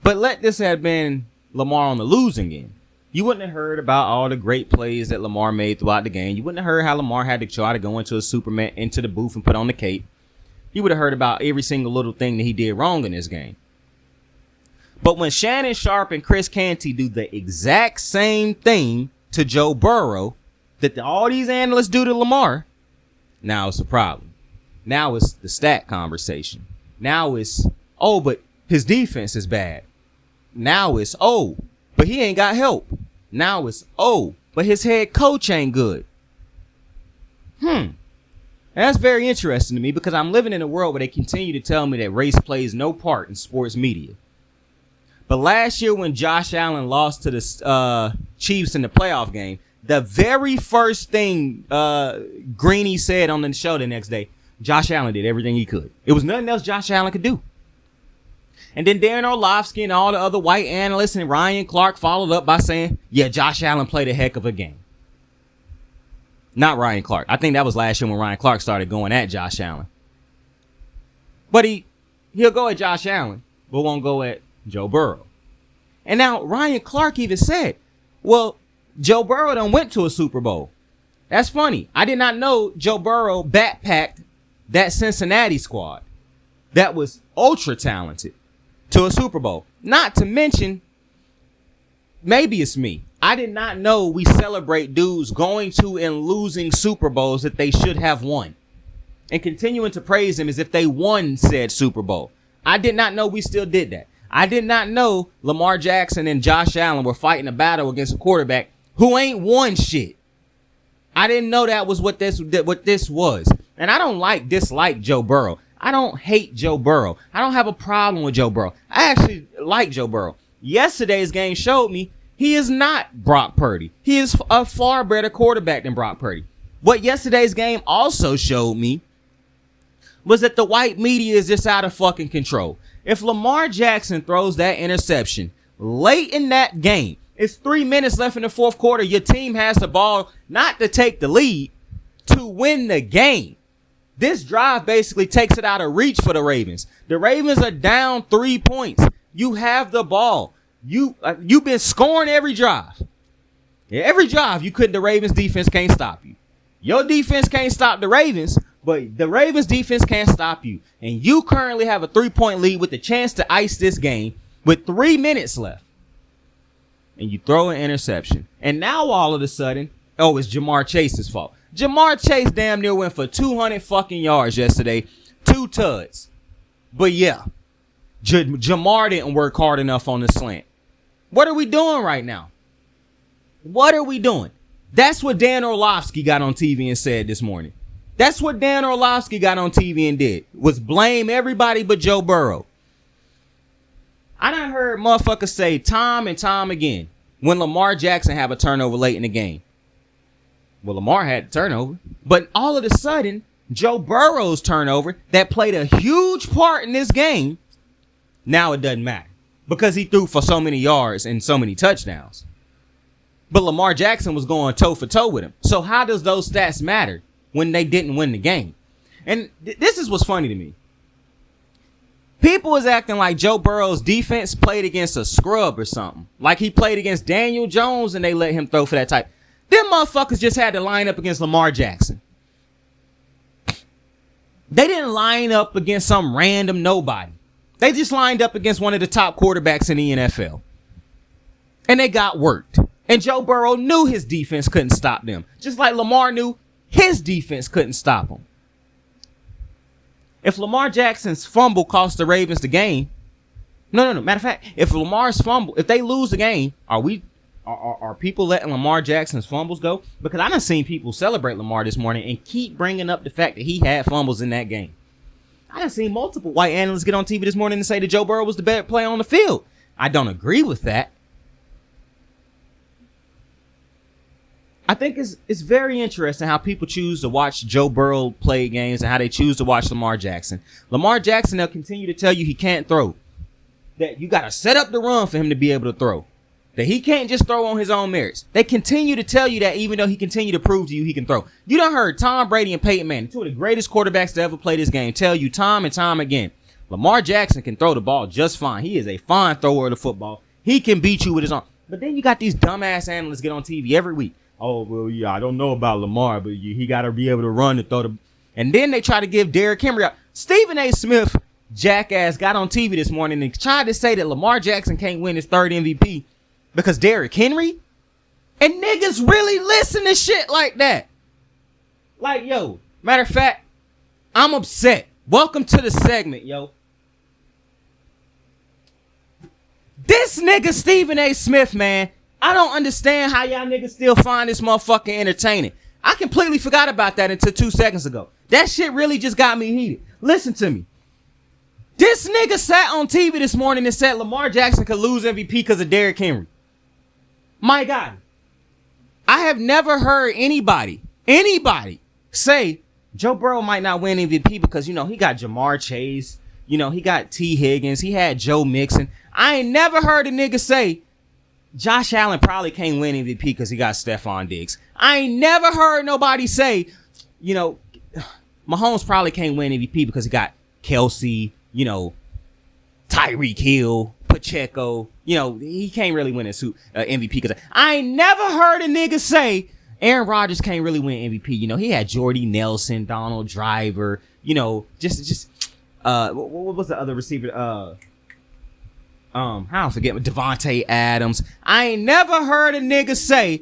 But let this have been Lamar on the losing end. You wouldn't have heard about all the great plays that Lamar made throughout the game. You wouldn't have heard how Lamar had to try to go into the booth and put on the cape. You would have heard about every single little thing that he did wrong in this game. But when Shannon Sharp and Chris Canty do the exact same thing to Joe Burrow that all these analysts do to Lamar, now it's a problem. Now it's the stat conversation. Now it's, oh, but his defense is bad. Now it's, oh, but he ain't got help. Now it's, oh, but his head coach ain't good. And that's very interesting to me because I'm living in a world where they continue to tell me that race plays no part in sports media. But last year when Josh Allen lost to the Chiefs in the playoff game, the very first thing Greeny said on the show the next day, Josh Allen did everything he could. It was nothing else Josh Allen could do. And then Darren Orlovsky and all the other white analysts and Ryan Clark followed up by saying, yeah, Josh Allen played a heck of a game. Not Ryan Clark. I think that was last year when Ryan Clark started going at Josh Allen. But he'll go at Josh Allen, but won't go at Joe Burrow. And now Ryan Clark even said, well, Joe Burrow done went to a Super Bowl. That's funny. I did not know Joe Burrow backpacked that Cincinnati squad that was ultra talented to a Super Bowl. Not to mention, maybe it's me, I did not know we celebrate dudes going to and losing Super Bowls that they should have won and continuing to praise them as if they won said Super Bowl. I did not know we still did that. I did not know Lamar Jackson and Josh Allen were fighting a battle against a quarterback who ain't won shit. I didn't know that was what this was. And I don't dislike Joe Burrow. I don't hate Joe Burrow. I don't have a problem with Joe Burrow. I actually like Joe Burrow. Yesterday's game showed me he is not Brock Purdy. He is a far better quarterback than Brock Purdy. What yesterday's game also showed me was that the white media is just out of fucking control. If Lamar Jackson throws that interception late in that game, it's 3 minutes left in the fourth quarter. Your team has the ball not to take the lead, to win the game. This drive basically takes it out of reach for the Ravens. The Ravens are down 3 points. You have the ball. You've been scoring every drive. Every drive the Ravens defense can't stop you. Your defense can't stop the Ravens, but the Ravens defense can't stop you. And you currently have a 3-point lead with the chance to ice this game with 3 minutes left. And you throw an interception. And now all of a sudden, oh, it's Jamar Chase's fault. Jamar Chase damn near went for 200 fucking yards yesterday. 2 tuds. But yeah, Jamar didn't work hard enough on the slant. What are we doing right now? What are we doing? That's what Dan Orlovsky got on TV and said this morning. That's what Dan Orlovsky got on TV and did, was blame everybody but Joe Burrow. I done heard motherfuckers say time and time again when Lamar Jackson have a turnover late in the game. Well, Lamar had the turnover, but all of a sudden, Joe Burrow's turnover that played a huge part in this game, now it doesn't matter because he threw for so many yards and so many touchdowns. But Lamar Jackson was going toe for toe with him. So how does those stats matter when they didn't win the game? And this is what's funny to me. People is acting like Joe Burrow's defense played against a scrub or something. Like he played against Daniel Jones and they let him throw for that type. Them motherfuckers just had to line up against Lamar Jackson. They didn't line up against some random nobody. They just lined up against one of the top quarterbacks in the NFL. And they got worked. And Joe Burrow knew his defense couldn't stop them. Just like Lamar knew his defense couldn't stop him. If Lamar Jackson's fumble cost the Ravens the game, no. Matter of fact, if they lose the game, are people letting Lamar Jackson's fumbles go? Because I done seen people celebrate Lamar this morning and keep bringing up the fact that he had fumbles in that game. I done seen multiple white analysts get on TV this morning and say that Joe Burrow was the better player on the field. I don't agree with that. I think it's very interesting how people choose to watch Joe Burrow play games and how they choose to watch Lamar Jackson. Lamar Jackson, they'll continue to tell you he can't throw. That you got to set up the run for him to be able to throw. That he can't just throw on his own merits. They continue to tell you that even though he continue to prove to you he can throw. You done heard Tom Brady and Peyton Manning, two of the greatest quarterbacks to ever play this game, tell you time and time again, Lamar Jackson can throw the ball just fine. He is a fine thrower of the football. He can beat you with his arm. But then you got these dumbass analysts get on TV every week. Oh, well, yeah, I don't know about Lamar, but he got to be able to run and throw the... And then they try to give Derrick Henry out. Stephen A. Smith, jackass, got on TV this morning and tried to say that Lamar Jackson can't win his third MVP because Derrick Henry? And niggas really listen to shit like that. Like, yo, matter of fact, I'm upset. Welcome to the segment, yo. This nigga Stephen A. Smith, man, I don't understand how y'all niggas still find this motherfucker entertaining. I completely forgot about that until 2 seconds ago. That shit really just got me heated. Listen to me. This nigga sat on TV this morning and said Lamar Jackson could lose MVP because of Derrick Henry. My God. I have never heard anybody say Joe Burrow might not win MVP because, he got Jamar Chase. He got T. Higgins. He had Joe Mixon. I ain't never heard a nigga say Josh Allen probably can't win MVP because he got Stephon Diggs. I ain't never heard nobody say, Mahomes probably can't win MVP because he got Kelsey, Tyreek Hill, Pacheco. He can't really win MVP because I ain't never heard a nigga say Aaron Rodgers can't really win MVP. He had Jordy Nelson, Donald Driver, what was the other receiver? How I forget Devontae Adams. I ain't never heard a nigga say,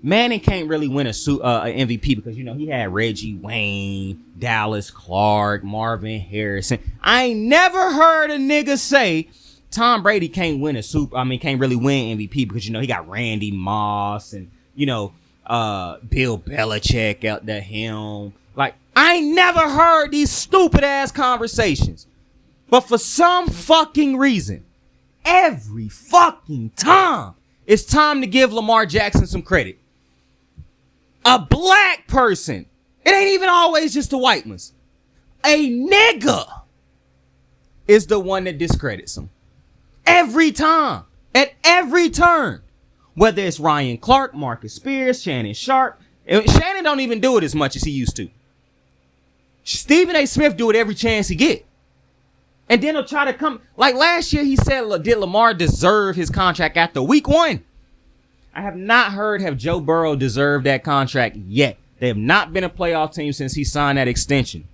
Manning can't really win a MVP because he had Reggie Wayne, Dallas Clark, Marvin Harrison. I ain't never heard a nigga say Tom Brady can't can't really win MVP because he got Randy Moss and Bill Belichick out the helm. Like, I ain't never heard these stupid ass conversations. But for some fucking reason, every fucking time, it's time to give Lamar Jackson some credit. A black person, it ain't even always just the white ones, a nigga is the one that discredits him. Every time, at every turn. Whether it's Ryan Clark, Marcus Spears, Shannon Sharp. Shannon don't even do it as much as he used to. Stephen A. Smith do it every chance he get. And then he'll try to come, like last year he said, did Lamar deserve his contract after week 1? I have not heard have Joe Burrow deserved that contract yet. They have not been a playoff team since he signed that extension.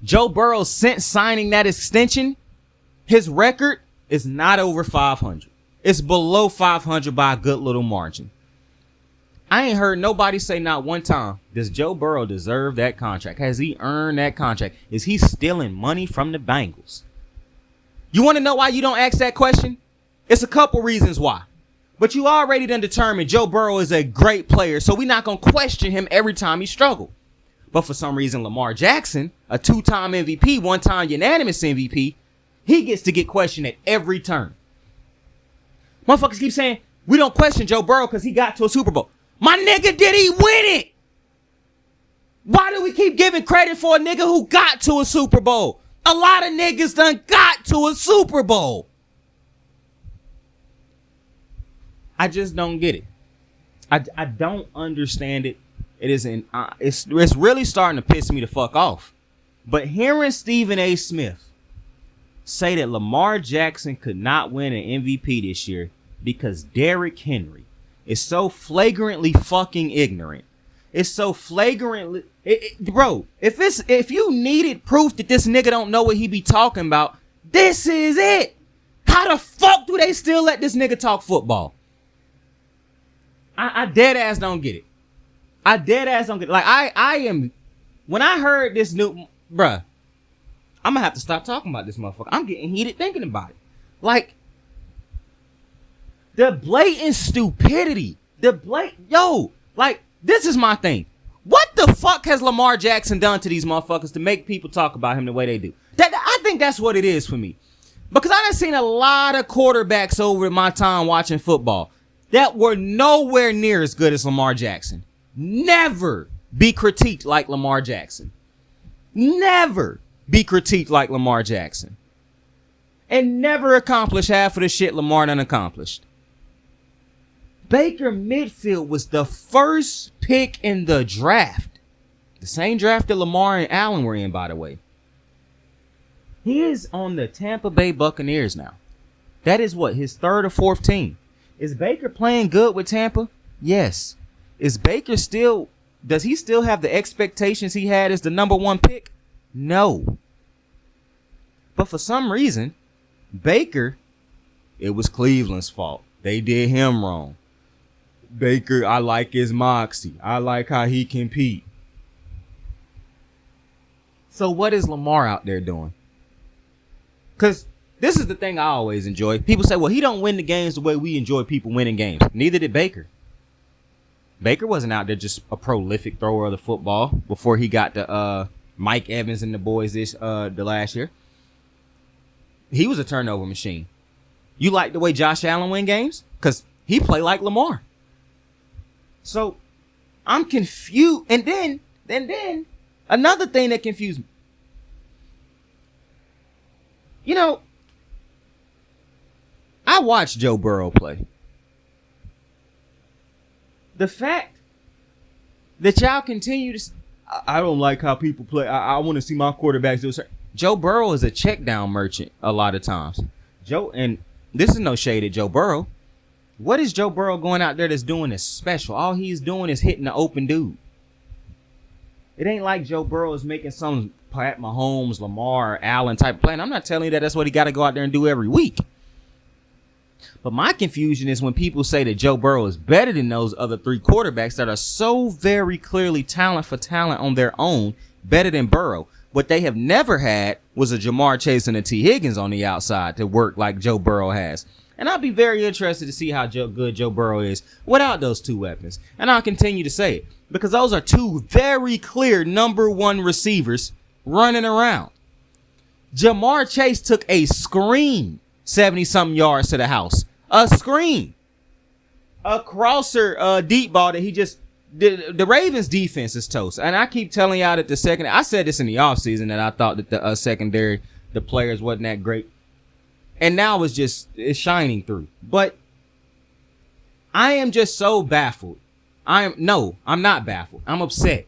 Joe Burrow, since signing that extension, his record is not over 500. It's below 500 by a good little margin. I ain't heard nobody say not one time, does Joe Burrow deserve that contract? Has he earned that contract? Is he stealing money from the Bengals? You want to know why you don't ask that question? It's a couple reasons why. But you already done determined Joe Burrow is a great player, so we're not going to question him every time he struggled. But for some reason, Lamar Jackson, a 2-time MVP, 1-time unanimous MVP, he gets to get questioned at every turn. Motherfuckers keep saying, we don't question Joe Burrow because he got to a Super Bowl. My nigga, did he win it? Why do we keep giving credit for a nigga who got to a Super Bowl? A lot of niggas done got to a Super Bowl. I just don't get it. I don't understand it. It isn't. It's really starting to piss me the fuck off. But hearing Stephen A. Smith say that Lamar Jackson could not win an MVP this year because Derrick Henry is so flagrantly fucking ignorant. is so flagrantly, bro. If you needed proof that this nigga don't know what he be talking about, this is it. How the fuck do they still let this nigga talk football? I dead ass don't get it. I dead ass don't get it. Like I am, when I heard this new, bruh, I'm gonna have to stop talking about this motherfucker. I'm getting heated thinking about it. Like, the blatant stupidity. Like, this is my thing. What the fuck has Lamar Jackson done to these motherfuckers to make people talk about him the way they do? I think that's what it is for me. Because I done seen a lot of quarterbacks over my time watching football that were nowhere near as good as Lamar Jackson. Never be critiqued like Lamar Jackson. Never be critiqued like Lamar Jackson. And never accomplish half of the shit Lamar done accomplished. Baker Mayfield was the first pick in the draft. The same draft that Lamar and Allen were in, by the way. He is on the Tampa Bay Buccaneers now. That is what, his third or fourth team. Is Baker playing good with Tampa? Yes. Is Baker still, does he still have the expectations he had as the number one pick? No. But for some reason, Baker, it was Cleveland's fault. They did him wrong. Baker, I like his moxie. I like how he compete. So what is Lamar out there doing? Because this is the thing I always enjoy. People say, well, he don't win the games the way we enjoy people winning games. Neither did Baker. Baker wasn't out there just a prolific thrower of the football before he got to Mike Evans and the boys the last year. He was a turnover machine. You like the way Josh Allen win games? Because he played like Lamar. So I'm confused. And then another thing that confused me. You know, I watched Joe Burrow play. The fact that y'all continue to, I don't like how people play. I want to see my quarterbacks do certain. Joe Burrow is a check down merchant a lot of times. And this is no shade at Joe Burrow. What is Joe Burrow going out there that's doing that's special? All he's doing is hitting the open dude. It ain't like Joe Burrow is making some Pat Mahomes, Lamar, Allen type play. And I'm not telling you that that's what he got to go out there and do every week. But my confusion is when people say that Joe Burrow is better than those other three quarterbacks that are so very clearly talent for talent on their own, better than Burrow. What they have never had was a Jamar Chase and a T. Higgins on the outside to work like Joe Burrow has. And I'll be very interested to see how good Joe Burrow is without those two weapons. And I'll continue to say it because those are two very clear number one receivers running around. Jamar Chase took a screen 70-something yards to the house. A screen. A crosser deep ball that he just... The Ravens defense is toast. And I keep telling y'all that I said this in the offseason that I thought that the secondary, the players wasn't that great. And now it's shining through. But I am just so baffled. I'm not baffled. I'm upset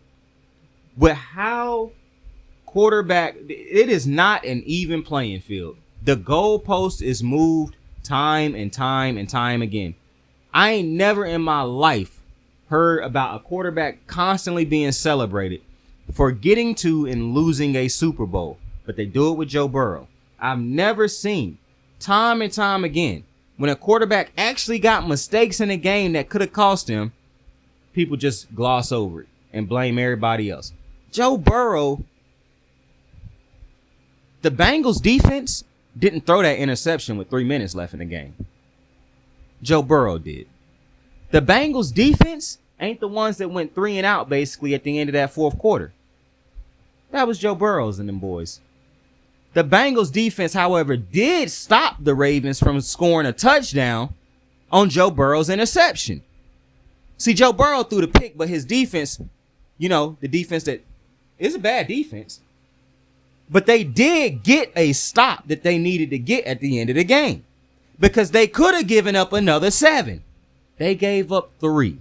with how quarterback, it is not an even playing field. The goalpost is moved time and time and time again. I ain't never in my life heard about a quarterback constantly being celebrated for getting to and losing a Super Bowl. But they do it with Joe Burrow. I've never seen time and time again when a quarterback actually got mistakes in a game that could have cost him, people just gloss over it and blame everybody else. Joe Burrow, the Bengals defense didn't throw that interception with 3 minutes left in the game. Joe Burrow did. The Bengals defense ain't the ones that went 3 and out basically at the end of that fourth quarter. That was Joe Burrow's and them boys. The Bengals defense, however, did stop the Ravens from scoring a touchdown on Joe Burrow's interception. See, Joe Burrow threw the pick, but his defense, the defense that is a bad defense, but they did get a stop that they needed to get at the end of the game because they could have given up another 7. They gave up 3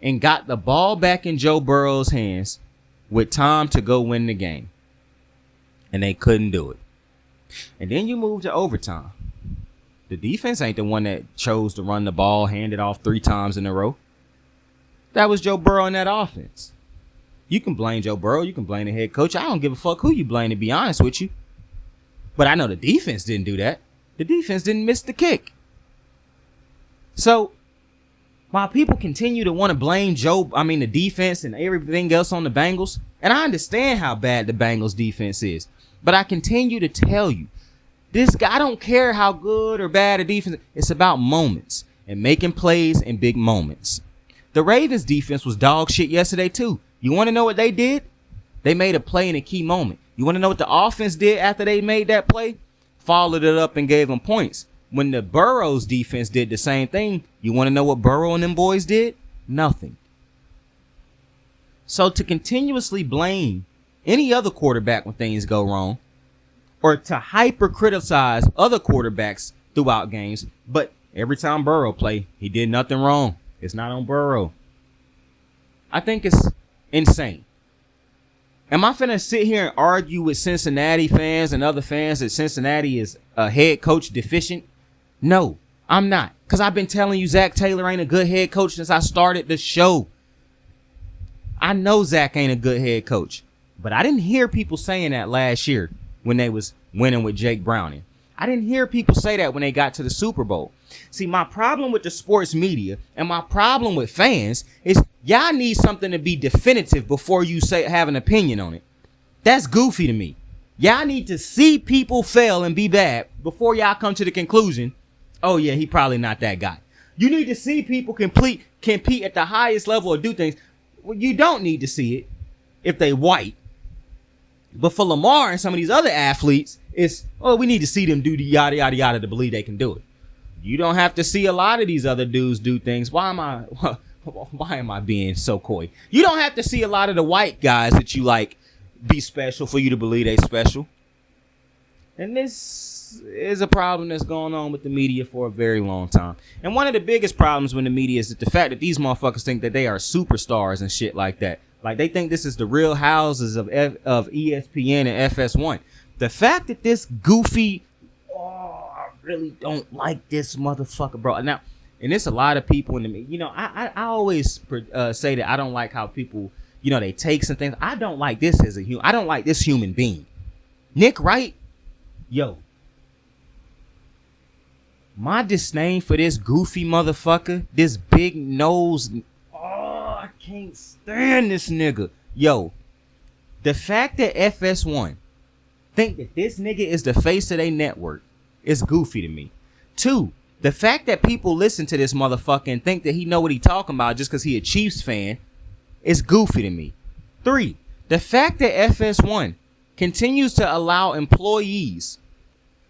and got the ball back in Joe Burrow's hands with time to go win the game. And they couldn't do it. And then you move to overtime. The defense ain't the one that chose to run the ball, hand it off 3 times in a row. That was Joe Burrow in that offense. You can blame Joe Burrow. You can blame the head coach. I don't give a fuck who you blame, to be honest with you. But I know the defense didn't do that. The defense didn't miss the kick. So while people continue to want to blame the defense and everything else on the Bengals, and I understand how bad the Bengals defense is, but I continue to tell you, this guy, I don't care how good or bad a defense is. It's about moments and making plays in big moments. The Ravens defense was dog shit yesterday too. You want to know what they did? They made a play in a key moment. You want to know what the offense did after they made that play? Followed it up and gave them points. When the Burrow's defense did the same thing, you want to know what Burrow and them boys did? Nothing. So to continuously blame any other quarterback when things go wrong, or to hyper criticize other quarterbacks throughout games, but every time Burrow play, he did nothing wrong. It's not on Burrow. I think it's insane. Am I finna sit here and argue with Cincinnati fans and other fans that Cincinnati is a head coach deficient? No, I'm not. Because I've been telling you Zach Taylor ain't a good head coach since I started the show. I know Zach ain't a good head coach. But I didn't hear people saying that last year when they was winning with Jake Browning. I didn't hear people say that when they got to the Super Bowl. See, my problem with the sports media and my problem with fans is y'all need something to be definitive before you have an opinion on it. That's goofy to me. Y'all need to see people fail and be bad before y'all come to the conclusion, oh yeah, he probably not that guy. You need to see people compete at the highest level or do things. Well, you don't need to see it if they white. But for Lamar and some of these other athletes, it's, oh, we need to see them do the yada, yada, yada to believe they can do it. You don't have to see a lot of these other dudes do things. Why am I being so coy? You don't have to see a lot of the white guys that you like be special for you to believe they special. And this is a problem that's going on with the media for a very long time. And one of the biggest problems with the media is that the fact that these motherfuckers think that they are superstars and shit like that. Like they think this is the real houses of ESPN and FS1. The fact that this goofy, I really don't like this motherfucker, bro. Now, and there's a lot of people in the media. You know, I always say that I don't like how people, you know, they take some things. I don't like this as a human. I don't like this human being. Nick Wright, yo. My disdain for this goofy motherfucker, this big nose. I can't stand this nigga. Yo, the fact that FS1 think that this nigga is the face of their network is goofy to me. 2, the fact that people listen to this motherfucker and think that he know what he talking about just because he a Chiefs fan is goofy to me. 3, the fact that FS1 continues to allow employees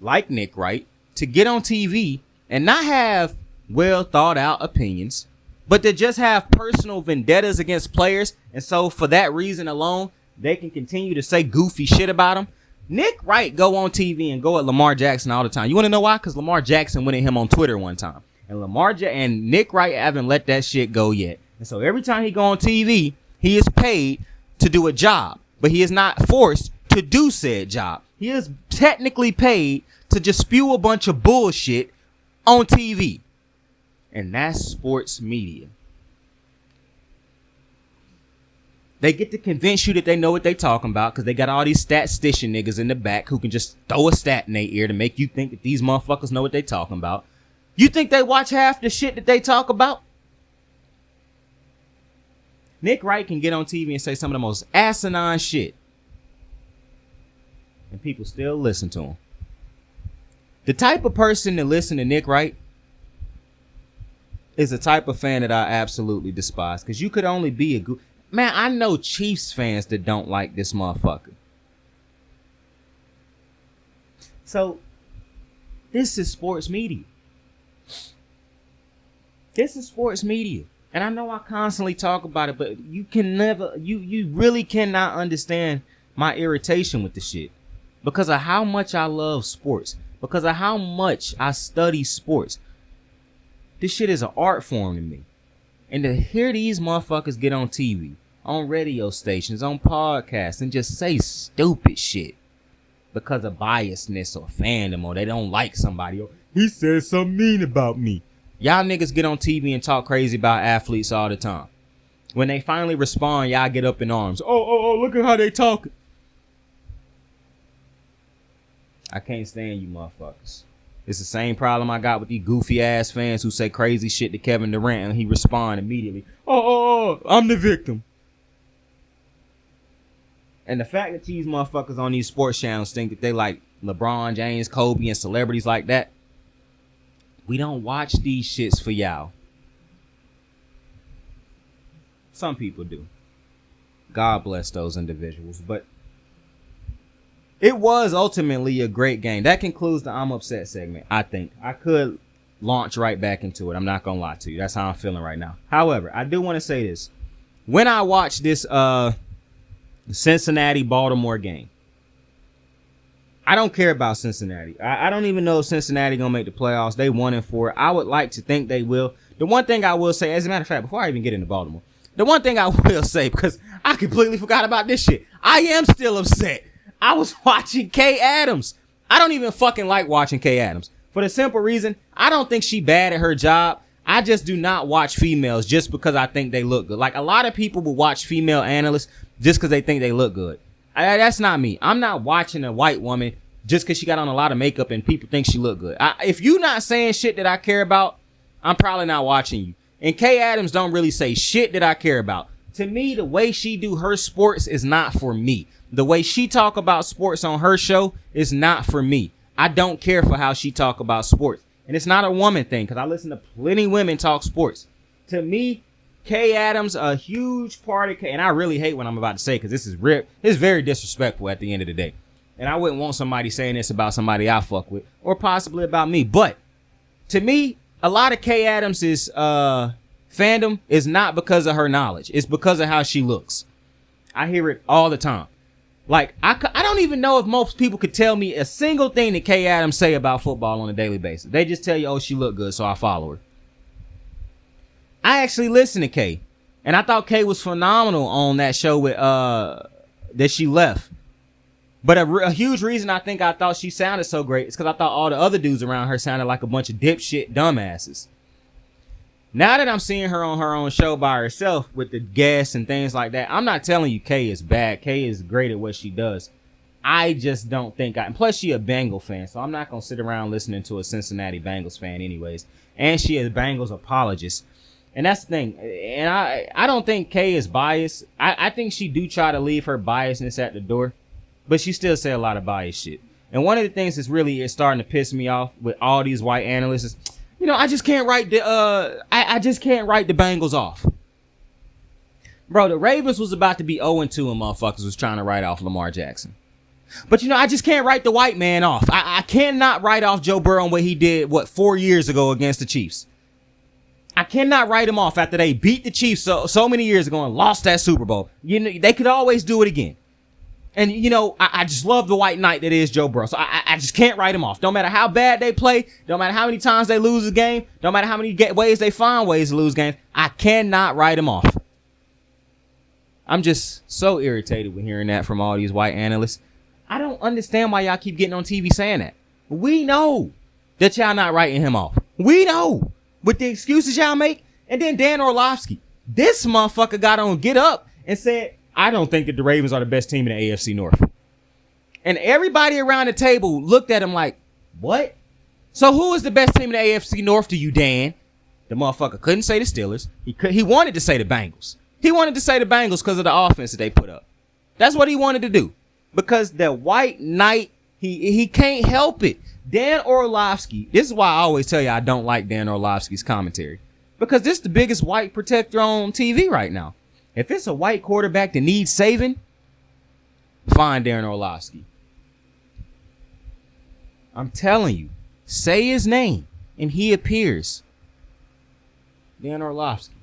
like Nick Wright to get on TV and not have well thought out opinions, but to just have personal vendettas against players. And so for that reason alone, they can continue to say goofy shit about him. Nick Wright go on TV and go at Lamar Jackson all the time. You want to know why? Because Lamar Jackson went at him on Twitter one time. And Nick Wright haven't let that shit go yet. And so every time he go on TV, he is paid to do a job. But he is not forced to do said job. He is technically paid to just spew a bunch of bullshit on TV. And that's sports media. They get to convince you that they know what they talking about because they got all these statistician niggas in the back who can just throw a stat in their ear to make you think that these motherfuckers know what they talking about. You think they watch half the shit that they talk about? Nick Wright can get on TV and say some of the most asinine shit. And people still listen to him. The type of person that listen to Nick Wright is the type of fan that I absolutely despise. Because you could only be a good... Man, I know Chiefs fans that don't like this motherfucker. So, this is sports media. This is sports media. And I know I constantly talk about it, but you can never... You really cannot understand my irritation with the shit. Because of how much I love sports. Because of how much I study sports. This shit is an art form to me. And to hear these motherfuckers get on TV, on radio stations, on podcasts, and just say stupid shit because of biasness or fandom, or they don't like somebody, or he said something mean about me. Y'all niggas get on TV and talk crazy about athletes all the time. When they finally respond, y'all get up in arms. Oh, look at how they talk. I can't stand you motherfuckers. It's the same problem I got with these goofy ass fans who say crazy shit to Kevin Durant and he respond immediately. Oh, I'm the victim. And the fact that these motherfuckers on these sports channels think that they like LeBron James, Kobe, and celebrities like that. We don't watch these shits for y'all. Some people do. God bless those individuals. But it was ultimately a great game. That concludes the I'm Upset segment, I think. I could launch right back into it. I'm not going to lie to you. That's how I'm feeling right now. However, I do want to say this. When I watched this Cincinnati-Baltimore game, I don't care about Cincinnati. I don't even know if Cincinnati going to make the playoffs. They 1-4. I would like to think they will. The one thing I will say, as a matter of fact, before I even get into Baltimore, the one thing I will say, because I completely forgot about this shit, I am still upset. I was watching Kay Adams. I don't even fucking like watching Kay Adams. For the simple reason, I don't think she bad at her job. I just do not watch females just because I think they look good. Like, a lot of people will watch female analysts just because they think they look good. That's not me. I'm not watching a white woman just because she got on a lot of makeup and people think she look good. If you not saying shit that I care about, I'm probably not watching you. And Kay Adams don't really say shit that I care about. To me, the way she do her sports is not for me. The way she talk about sports on her show is not for me. I don't care for how she talk about sports. And it's not a woman thing, because I listen to plenty women talk sports. To me, Kay Adams, a huge part of Kay, and I really hate what I'm about to say, because this is very disrespectful at the end of the day. And I wouldn't want somebody saying this about somebody I fuck with, or possibly about me. But to me, a lot of Kay Adams' fandom is not because of her knowledge. It's because of how she looks. I hear it all the time. Like, I don't even know if most people could tell me a single thing that Kay Adams say about football on a daily basis. They just tell you, oh, she look good, so I follow her. I actually listened to Kay, and I thought Kay was phenomenal on that show with that she left. But a huge reason I think I thought she sounded so great is because I thought all the other dudes around her sounded like a bunch of dipshit dumbasses. Now that I'm seeing her on her own show by herself with the guests and things like that, I'm not telling you Kay is bad. Kay is great at what she does. I just don't think and plus she a Bengals fan, so I'm not going to sit around listening to a Cincinnati Bengals fan anyways. And she is a Bengals apologist. And that's the thing. And I don't think Kay is biased. I think she do try to leave her biasness at the door, but she still say a lot of biased shit. And one of the things that's really is starting to piss me off with all these white analysts is, you know, I just can't write the Bengals off. Bro, the Ravens was about to be 0-2 and motherfuckers was trying to write off Lamar Jackson. But, you know, I just can't write the white man off. I cannot write off Joe Burrow and what he did, 4 years ago against the Chiefs. I cannot write him off after they beat the Chiefs so many years ago and lost that Super Bowl. You know, they could always do it again. And, you know, I just love the white knight that is Joe Burrow. So I just can't write him off. No matter how bad they play, no matter how many times they lose a game, no matter how many ways they find ways to lose games, I cannot write him off. I'm just so irritated with hearing that from all these white analysts. I don't understand why y'all keep getting on TV saying that. We know that y'all not writing him off. We know. With the excuses y'all make. And then Dan Orlovsky, this motherfucker got on Get Up and said, I don't think that the Ravens are the best team in the AFC North. And everybody around the table looked at him like, what? So who is the best team in the AFC North to you, Dan? The motherfucker couldn't say the Steelers. He wanted to say the Bengals. He wanted to say the Bengals because of the offense that they put up. That's what he wanted to do. Because the white knight, he can't help it. Dan Orlovsky, this is why I always tell you I don't like Dan Orlovsky's commentary. Because this is the biggest white protector on TV right now. If it's a white quarterback that needs saving, find Darren Orlovsky. I'm telling you, say his name and he appears. Dan Orlovsky.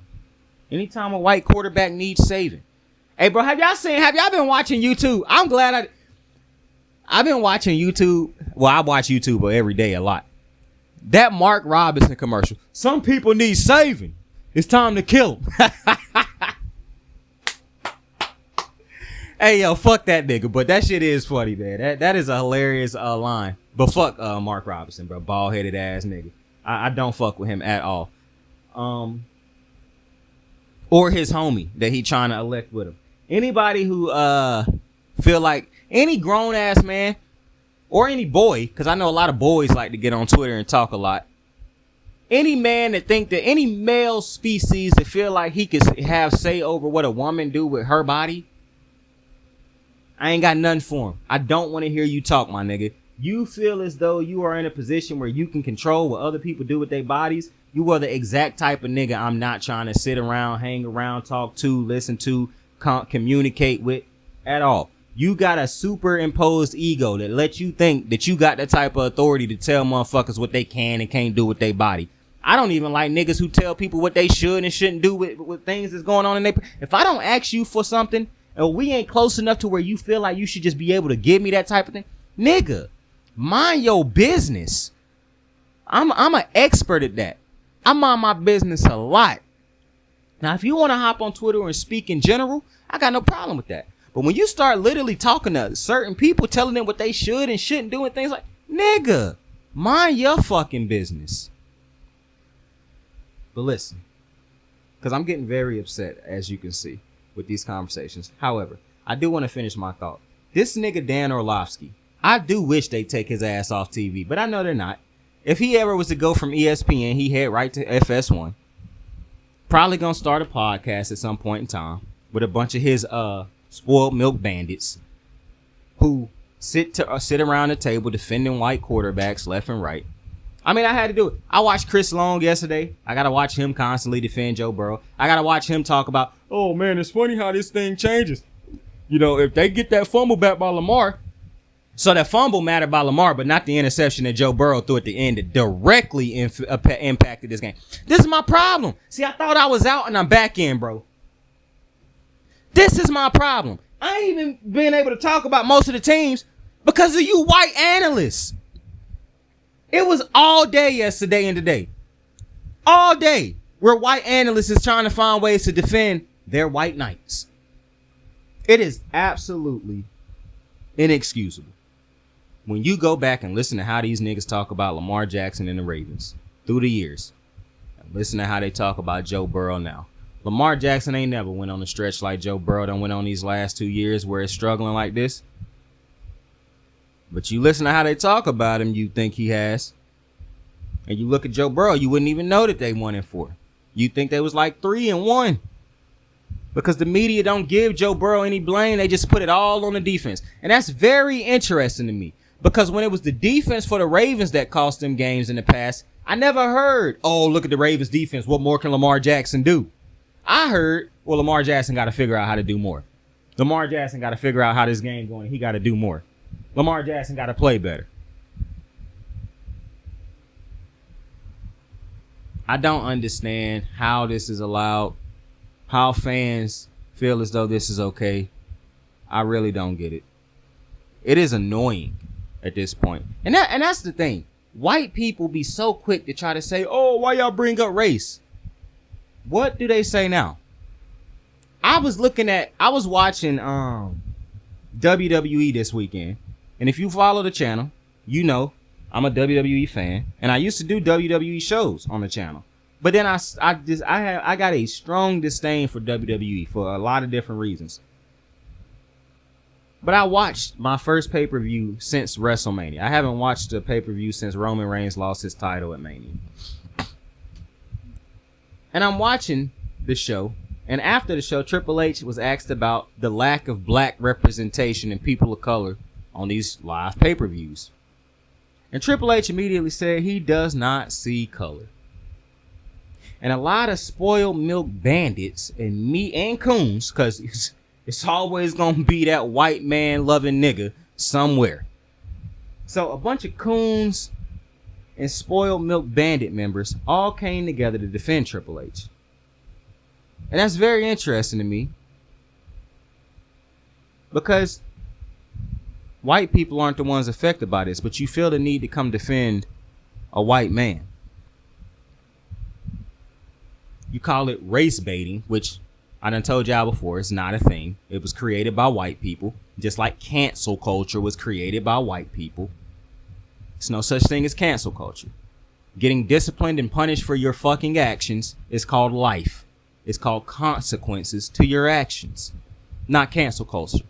Anytime a white quarterback needs saving. Hey, bro, have y'all been watching YouTube? I'm glad I've been watching YouTube. Well, I watch YouTube every day a lot. That Mark Robinson commercial. Some people need saving. It's time to kill them. Hey, yo, fuck that nigga. But that shit is funny, man. That is a hilarious line. But fuck Mark Robinson, bro. Bald-headed ass nigga. I don't fuck with him at all. or his homie that he trying to elect with him. Anybody who feel like any grown ass man or any boy, because I know a lot of boys like to get on Twitter and talk a lot. Any man that think that any male species that feel like he could have say over what a woman do with her body, I ain't got nothing for him. I don't want to hear you talk, my nigga. You feel as though you are in a position where you can control what other people do with their bodies. You are the exact type of nigga I'm not trying to sit around, hang around, talk to, listen to, communicate with at all. You got a superimposed ego that lets you think that you got that type of authority to tell motherfuckers what they can and can't do with their body. I don't even like niggas who tell people what they should and shouldn't do with things that's going on in their... If I don't ask you for something and we ain't close enough to where you feel like you should just be able to give me that type of thing, nigga, mind your business. I'm an expert at that. I mind my business a lot. Now, if you want to hop on Twitter and speak in general, I got no problem with that. But when you start literally talking to certain people, telling them what they should and shouldn't do and things like, nigga, mind your fucking business. But listen, because I'm getting very upset, as you can see, with these conversations. However, I do want to finish my thought. This nigga Dan Orlovsky, I do wish they'd take his ass off TV, but I know they're not. If he ever was to go from ESPN, he head right to FS1. Probably gonna start a podcast at some point in time with a bunch of his spoiled milk bandits who sit around the table defending white quarterbacks left and right. I mean, I had to do it. I watched Chris Long yesterday. I gotta watch him constantly defend Joe Burrow. I gotta watch him talk about, oh man, it's funny how this thing changes. You know, if they get that fumble back by Lamar. So that fumble mattered by Lamar, but not the interception that Joe Burrow threw at the end that directly impacted this game. This is my problem. See, I thought I was out and I'm back in, bro. This is my problem. I ain't even been able to talk about most of the teams because of you white analysts. It was all day yesterday and today. All day where white analysts is trying to find ways to defend their white knights. It is absolutely inexcusable. When you go back and listen to how these niggas talk about Lamar Jackson and the Ravens through the years, and listen to how they talk about Joe Burrow now. Lamar Jackson ain't never went on a stretch like Joe Burrow done went on these last 2 years where it's struggling like this. But you listen to how they talk about him, you think he has. And you look at Joe Burrow, you wouldn't even know that they 1-4. You think they was like 3-1. Because the media don't give Joe Burrow any blame. They just put it all on the defense. And that's very interesting to me. Because when it was the defense for the Ravens that cost them games in the past, I never heard, oh, look at the Ravens defense. What more can Lamar Jackson do? I heard, well, Lamar Jackson got to figure out how to do more. Lamar Jackson got to figure out how this game going. He got to do more. Lamar Jackson got to play better. I don't understand how this is allowed, how fans feel as though this is okay. I really don't get it. It is annoying at this point. And that's the thing. White people be so quick to try to say, oh, why y'all bring up race? What do they say now? I was watching WWE this weekend. And if you follow the channel, you know I'm a WWE fan. And I used to do WWE shows on the channel. But then I got a strong disdain for WWE for a lot of different reasons. But I watched my first pay-per-view since WrestleMania. I haven't watched a pay-per-view since Roman Reigns lost his title at Mania. And I'm watching the show. And after the show, Triple H was asked about the lack of black representation and people of color on these live pay-per-views. And Triple H immediately said he does not see color. And a lot of spoiled milk bandits and me and coons, because it's always going to be that white man loving nigga somewhere. So a bunch of coons and spoiled milk bandit members all came together to defend Triple H. And that's very interesting to me. Because white people aren't the ones affected by this, but you feel the need to come defend a white man. You call it race baiting, which I done told y'all before, it's not a thing. It was created by white people, just like cancel culture was created by white people. There's no such thing as cancel culture. Getting disciplined and punished for your fucking actions is called life. It's called consequences to your actions, not cancel culture.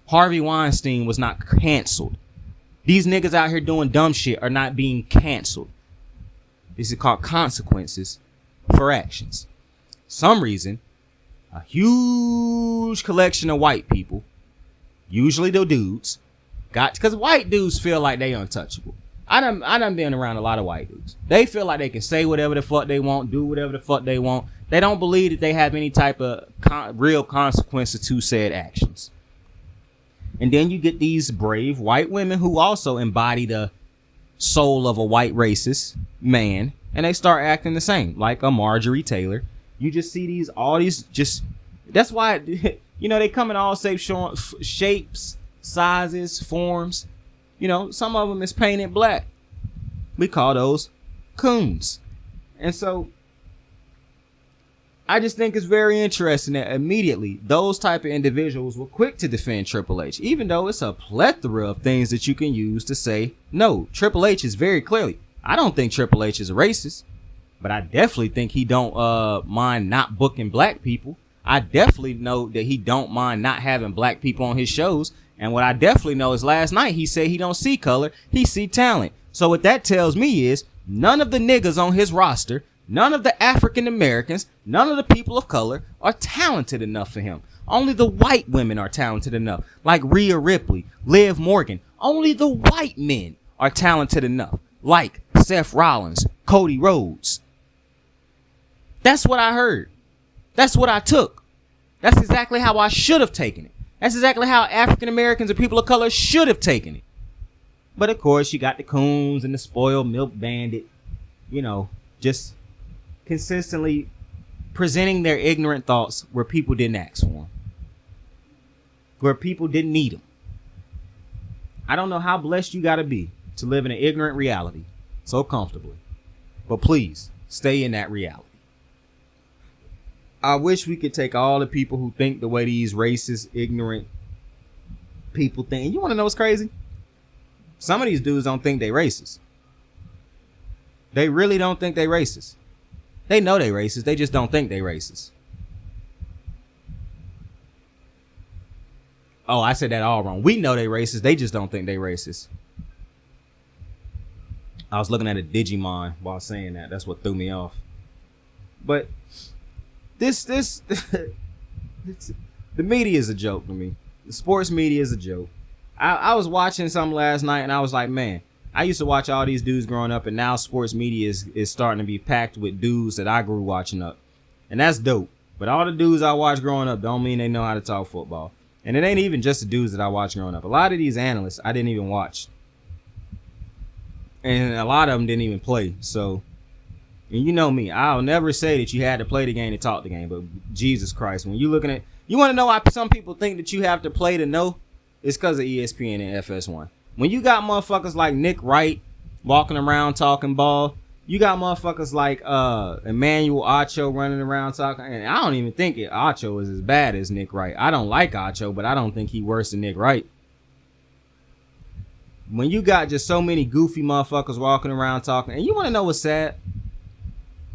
Harvey Weinstein was not canceled. These niggas out here doing dumb shit are not being canceled. This is called consequences for actions. Some reason, a huge collection of white people, usually the dudes, because white dudes feel like they untouchable. I done been around a lot of white dudes. They feel like they can say whatever the fuck they want, do whatever the fuck they want. They don't believe that they have any type of real consequences to said actions. And then you get these brave white women who also embody the soul of a white racist man, and they start acting the same, like a Marjorie Taylor. You just see that's why, they come in all shapes, sizes, forms. Some of them is painted black. We call those coons. And so I just think it's very interesting that immediately those type of individuals were quick to defend Triple H, even though it's a plethora of things that you can use to say, no, Triple H is very clearly, I don't think Triple H is a racist, but I definitely think he don't mind not booking black people. I definitely know that he don't mind not having black people on his shows. And what I definitely know is last night he said he don't see color, he see talent. So what that tells me is none of the niggas on his roster, none of the African Americans, none of the people of color are talented enough for him. Only the white women are talented enough, like Rhea Ripley, Liv Morgan. Only the white men are talented enough, like Seth Rollins, Cody Rhodes. That's what I heard. That's what I took. That's exactly how I should have taken it. That's exactly how African Americans and people of color should have taken it. But of course, you got the coons and the spoiled milk bandit, just consistently presenting their ignorant thoughts where people didn't ask for them, where people didn't need them. I don't know how blessed you got to be to live in an ignorant reality so comfortably, but please stay in that reality. I wish we could take all the people who think the way these racist, ignorant people think. And you want to know what's crazy? Some of these dudes don't think they racist. They really don't think they racist. They know they racist. They just don't think they racist. Oh, I said that all wrong. We know they racist. They just don't think they racist. I was looking at a Digimon while saying that. That's what threw me off. But the media is a joke to me. The sports media is a joke. I was watching something last night and I was like, man, I used to watch all these dudes growing up, and now sports media is starting to be packed with dudes that I grew watching up. And that's dope. But all the dudes I watched growing up don't mean they know how to talk football. And it ain't even just the dudes that I watched growing up. A lot of these analysts I didn't even watch. And a lot of them didn't even play. So, and you know me, I'll never say that you had to play the game to talk the game. But Jesus Christ, when you looking at, you want to know why some people think that you have to play to know? It's because of ESPN and FS1. When you got motherfuckers like Nick Wright walking around talking ball, you got motherfuckers like Emmanuel Acho running around talking. And I don't even think Acho is as bad as Nick Wright. I don't like Acho, but I don't think he worse than Nick Wright. When you got just so many goofy motherfuckers walking around talking, and you want to know what's sad?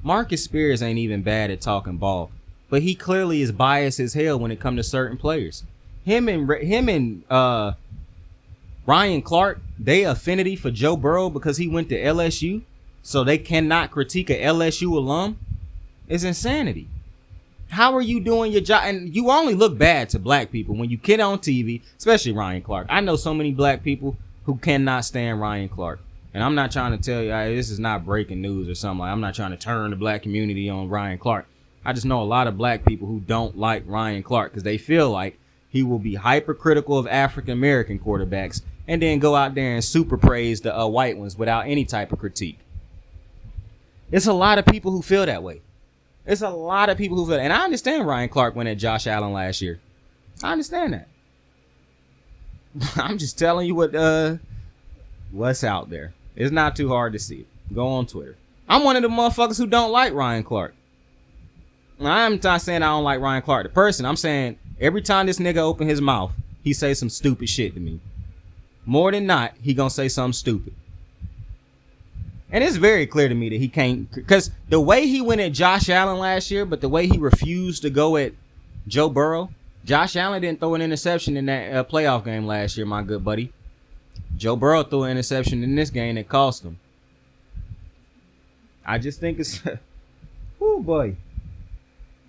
Marcus Spears ain't even bad at talking ball, but he clearly is biased as hell when it comes to certain players. Him and Ryan Clark, they affinity for Joe Burrow because he went to LSU, so they cannot critique a LSU alum, is insanity. How are you doing your job? And you only look bad to black people when you get on TV, especially Ryan Clark. I know so many black people who cannot stand Ryan Clark. And I'm not trying to tell you, this is not breaking news or something. I'm not trying to turn the black community on Ryan Clark. I just know a lot of black people who don't like Ryan Clark because they feel like he will be hypercritical of African-American quarterbacks and then go out there and super praise the white ones without any type of critique. It's a lot of people who feel that way. It's a lot of people who feel that. And I understand Ryan Clark went at Josh Allen last year. I understand that. I'm just telling you what's out there. It's not too hard to see. Go on Twitter. I'm one of the motherfuckers who don't like Ryan Clark. I'm not saying I don't like Ryan Clark, the person. I'm saying every time this nigga open his mouth, he say some stupid shit to me. More than not, he gonna say something stupid. And it's very clear to me that he can't, because the way he went at Josh Allen last year, but the way he refused to go at Joe Burrow. Josh Allen didn't throw an interception in that playoff game last year, my good buddy. Joe Burrow threw an interception in this game that cost him. I just think it's, oh boy.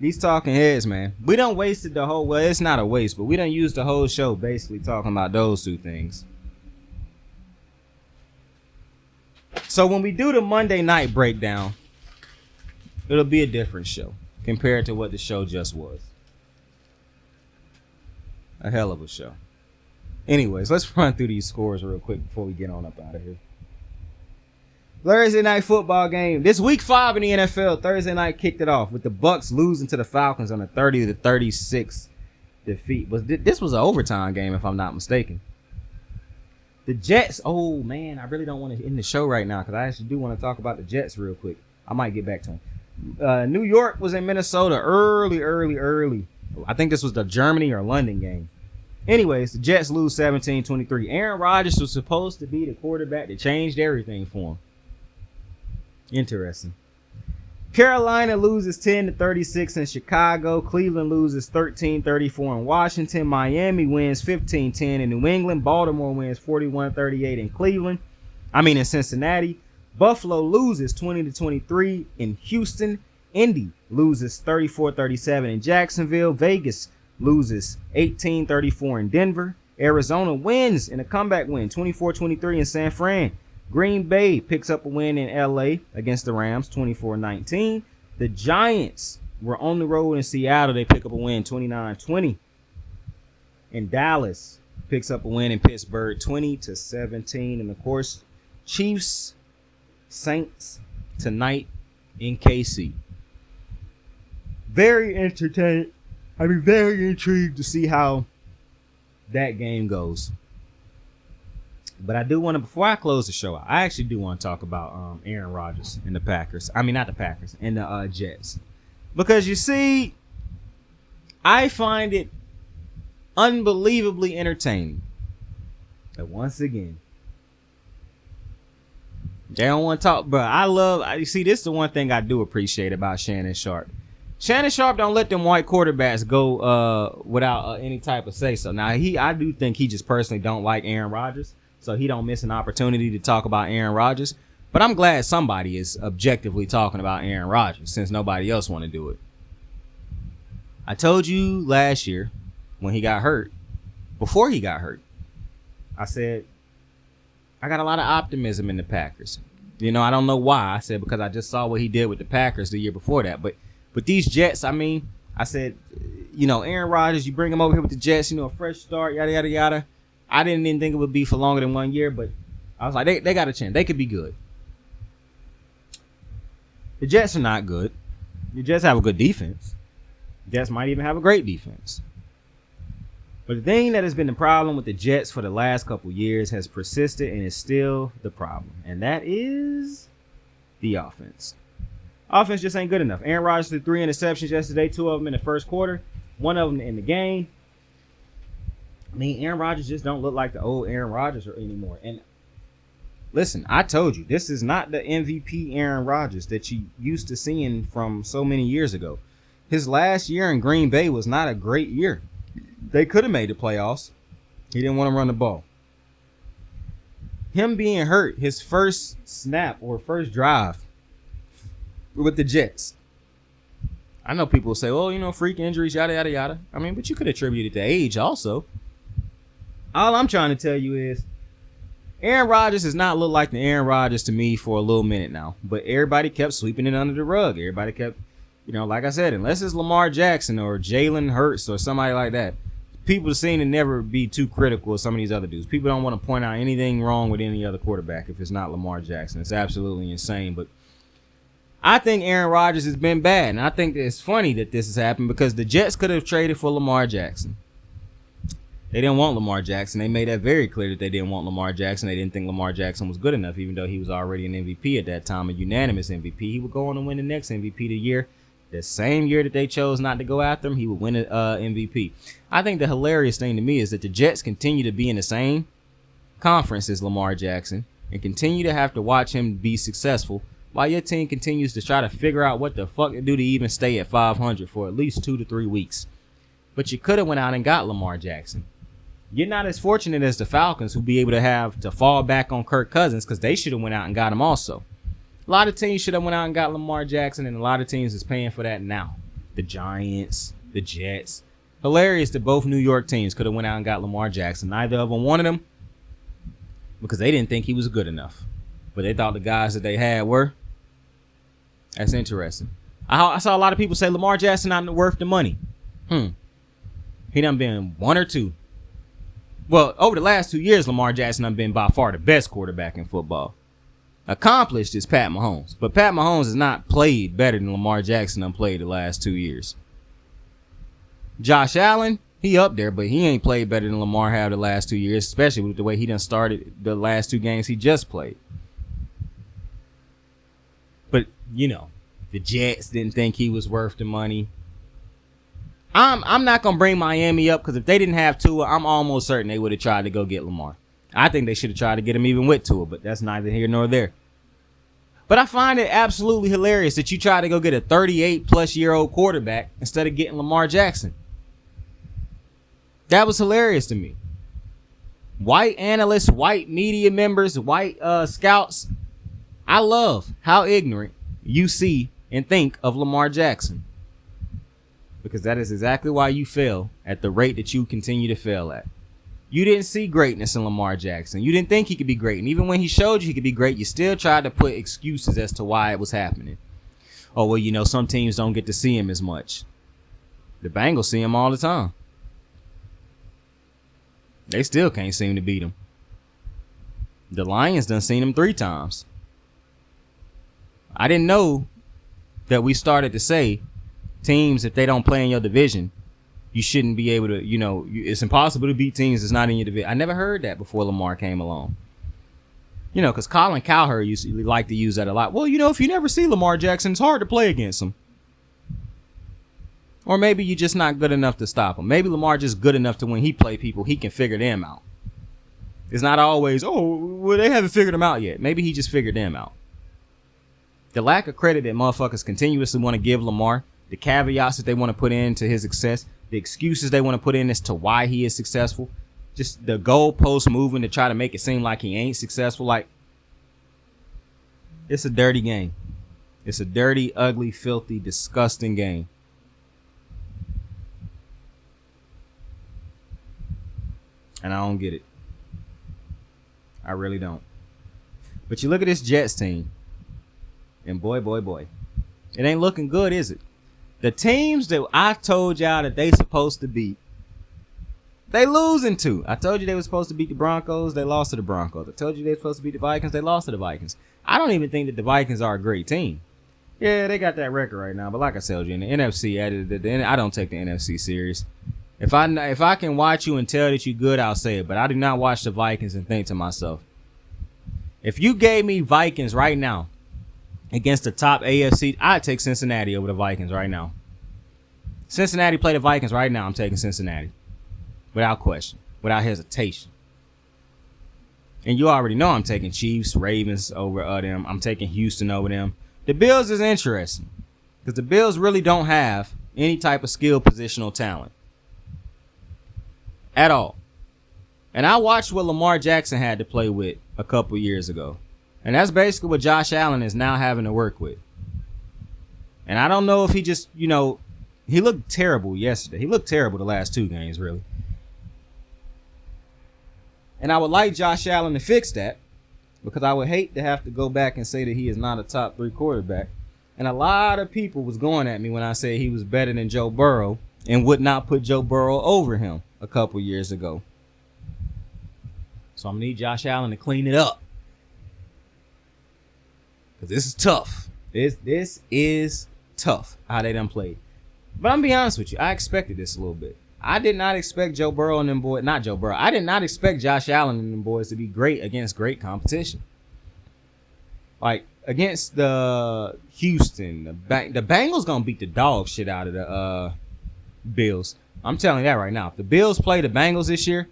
These talking heads, man. We done wasted the whole, well, it's not a waste, but we done used the whole show basically talking about those two things. So when we do the Monday night breakdown, it'll be a different show compared to what the show just was. A hell of a show. Anyways, let's run through these scores real quick before we get on up out of here. Thursday night football game. This week 5 in the NFL. Thursday night kicked it off with the Bucks losing to the Falcons on a 30-36 defeat. This was an overtime game, if I'm not mistaken. The Jets. Oh man, I really don't want to end the show right now because I actually do want to talk about the Jets real quick. I might get back to them. New York was in Minnesota early. I think this was the Germany or London game. Anyways, the Jets lose 17-23. Aaron Rodgers was supposed to be the quarterback that changed everything for him. Interesting. Carolina loses 10-36 in Chicago. Cleveland loses 13-34 in Washington. Miami wins 15-10 in New England. Baltimore wins 41-38 in Cincinnati. Buffalo loses 20-23 in Houston. Indy loses 34-37 in Jacksonville. Vegas loses 18-34 in Denver. Arizona wins in a comeback win, 24-23 in San Fran. Green Bay picks up a win in LA against the Rams, 24-19. The Giants were on the road in Seattle. They pick up a win, 29-20. And Dallas picks up a win in Pittsburgh, 20-17. And of course, Chiefs, Saints tonight in KC. Very entertaining. Very intrigued to see how that game goes. But I do want to, before I close the show out, I actually do want to talk about Aaron Rodgers and the Packers. Not the Packers, and the Jets. Because you see, I find it unbelievably entertaining that once again, they don't want to talk, bro. You see, this is the one thing I do appreciate about Shannon Sharp. Shannon Sharp don't let them white quarterbacks go without any type of say so. Now, I do think he just personally don't like Aaron Rodgers, so he don't miss an opportunity to talk about Aaron Rodgers. But I'm glad somebody is objectively talking about Aaron Rodgers since nobody else want to do it. I told you last year when he got hurt, before he got hurt, I said, I got a lot of optimism in the Packers. I don't know why. I said because I just saw what he did with the Packers the year before that. But these Jets, I said, Aaron Rodgers, you bring him over here with the Jets, a fresh start, yada, yada, yada. I didn't even think it would be for longer than 1 year, but I was like, they got a chance. They could be good. The Jets are not good. The Jets have a good defense. The Jets might even have a great defense. But the thing that has been the problem with the Jets for the last couple years has persisted and is still the problem. And that is the offense. Offense just ain't good enough. Aaron Rodgers threw 3 interceptions yesterday, 2 of them in the first quarter, 1 of them in the game. Aaron Rodgers just don't look like the old Aaron Rodgers anymore. And listen, I told you, this is not the MVP Aaron Rodgers that you used to seeing from so many years ago. His last year in Green Bay was not a great year. They could have made the playoffs. He didn't want to run the ball. Him being hurt, his first snap or first drive with the Jets. I know people say, well, freak injuries, yada, yada, yada. But you could attribute it to age also. All I'm trying to tell you is Aaron Rodgers does not look like the Aaron Rodgers to me for a little minute now. But everybody kept sweeping it under the rug. Everybody kept, like I said, unless it's Lamar Jackson or Jalen Hurts or somebody like that, people seem to never be too critical of some of these other dudes. People don't want to point out anything wrong with any other quarterback if it's not Lamar Jackson. It's absolutely insane. But I think Aaron Rodgers has been bad. And I think it's funny that this has happened because the Jets could have traded for Lamar Jackson. They didn't want Lamar Jackson. They made that very clear that they didn't want Lamar Jackson. They didn't think Lamar Jackson was good enough, even though he was already an MVP at that time, a unanimous MVP. He would go on to win the next MVP the year. The same year that they chose not to go after him, he would win an MVP. I think the hilarious thing to me is that the Jets continue to be in the same conference as Lamar Jackson, and continue to have to watch him be successful while your team continues to try to figure out what the fuck to do to even stay at 500 for at least 2 to 3 weeks. But you could have went out and got Lamar Jackson. You're not as fortunate as the Falcons, who be able to have to fall back on Kirk Cousins, because they should have went out and got him also. A lot of teams should have went out and got Lamar Jackson, and a lot of teams is paying for that now. The Giants, the Jets. Hilarious that both New York teams could have went out and got Lamar Jackson. Neither of them wanted him because they didn't think he was good enough. But they thought the guys that they had were. That's interesting. I saw a lot of people say Lamar Jackson not worth the money. He done been 1 or 2. Well, over the last 2 years, Lamar Jackson done been by far the best quarterback in football. Accomplished is Pat Mahomes. But Pat Mahomes has not played better than Lamar Jackson done played the last 2 years. Josh Allen, he up there, but he ain't played better than Lamar have the last 2 years, especially with the way he done started the last 2 games he just played. But, you know, the Jets didn't think he was worth the money. I'm not going to bring Miami up because if they didn't have Tua, I'm almost certain they would have tried to go get Lamar. I think they should have tried to get him even with Tua, but that's neither here nor there. But I find it absolutely hilarious that you try to go get a 38-plus-year-old quarterback instead of getting Lamar Jackson. That was hilarious to me. White analysts, white media members, white scouts. I love how ignorant you see and think of Lamar Jackson. Because that is exactly why you fail at the rate that you continue to fail at. You didn't see greatness in Lamar Jackson. You didn't think he could be great. And even when he showed you he could be great, you still tried to put excuses as to why it was happening. Oh, well, you know, some teams don't get to see him as much. The Bengals see him all the time. They still can't seem to beat him. The Lions done seen him 3 times. I didn't know that we started to say teams, if they don't play in your division, you shouldn't be able to, you know, it's impossible to beat teams that's not in your division. I never heard that before Lamar came along. You know, because Colin Cowherd used to like to use that a lot. Well, you know, if you never see Lamar Jackson, it's hard to play against him. Or maybe you're just not good enough to stop him. Maybe Lamar just good enough to when he play people, he can figure them out. It's not always, oh, well, they haven't figured him out yet. Maybe he just figured them out. The lack of credit that motherfuckers continuously want to give Lamar, the caveats that they want to put into his success, the excuses they want to put in as to why he is successful, just the goalpost moving to try to make it seem like he ain't successful. Like, it's a dirty game. It's a dirty, ugly, filthy, disgusting game. And I don't get it. I really don't. But you look at this Jets team, and boy, it ain't looking good, is it? The teams that I told y'all that they supposed to beat, they losing to. I told you they were supposed to beat the Broncos. They lost to the Broncos. I told you they were supposed to beat the Vikings. They lost to the Vikings. I don't even think that the Vikings are a great team. Yeah, they got that record right now. But like I told you, in the NFC, I don't take the NFC serious. If I can watch you and tell that you're good, I'll say it. But I do not watch the Vikings and think to myself, if you gave me Vikings right now against the top AFC, I'd take Cincinnati over the Vikings right now. Cincinnati play the Vikings right now. I'm taking Cincinnati. Without question. Without hesitation. And you already know I'm taking Chiefs, Ravens over them. I'm taking Houston over them. The Bills is interesting. Because the Bills really don't have any type of skill positional talent. At all. And I watched what Lamar Jackson had to play with a couple years ago. And that's basically what Josh Allen is now having to work with. And I don't know if he just, you know, he looked terrible yesterday. He looked terrible the last 2 games, really. And I would like Josh Allen to fix that, because I would hate to have to go back and say that he is not a top 3 quarterback. And a lot of people was going at me when I said he was better than Joe Burrow and would not put Joe Burrow over him a couple years ago. So I'm going to need Josh Allen to clean it up. Because this is tough. This is tough how they done played. But I'm going to be honest with you. I expected this a little bit. I did not expect Joe Burrow and them boys. Not Joe Burrow. I did not expect Josh Allen and them boys to be great against great competition. Like, against the Houston, the Bengals going to beat the dog shit out of the Bills. I'm telling you that right now. If the Bills play the Bengals this year,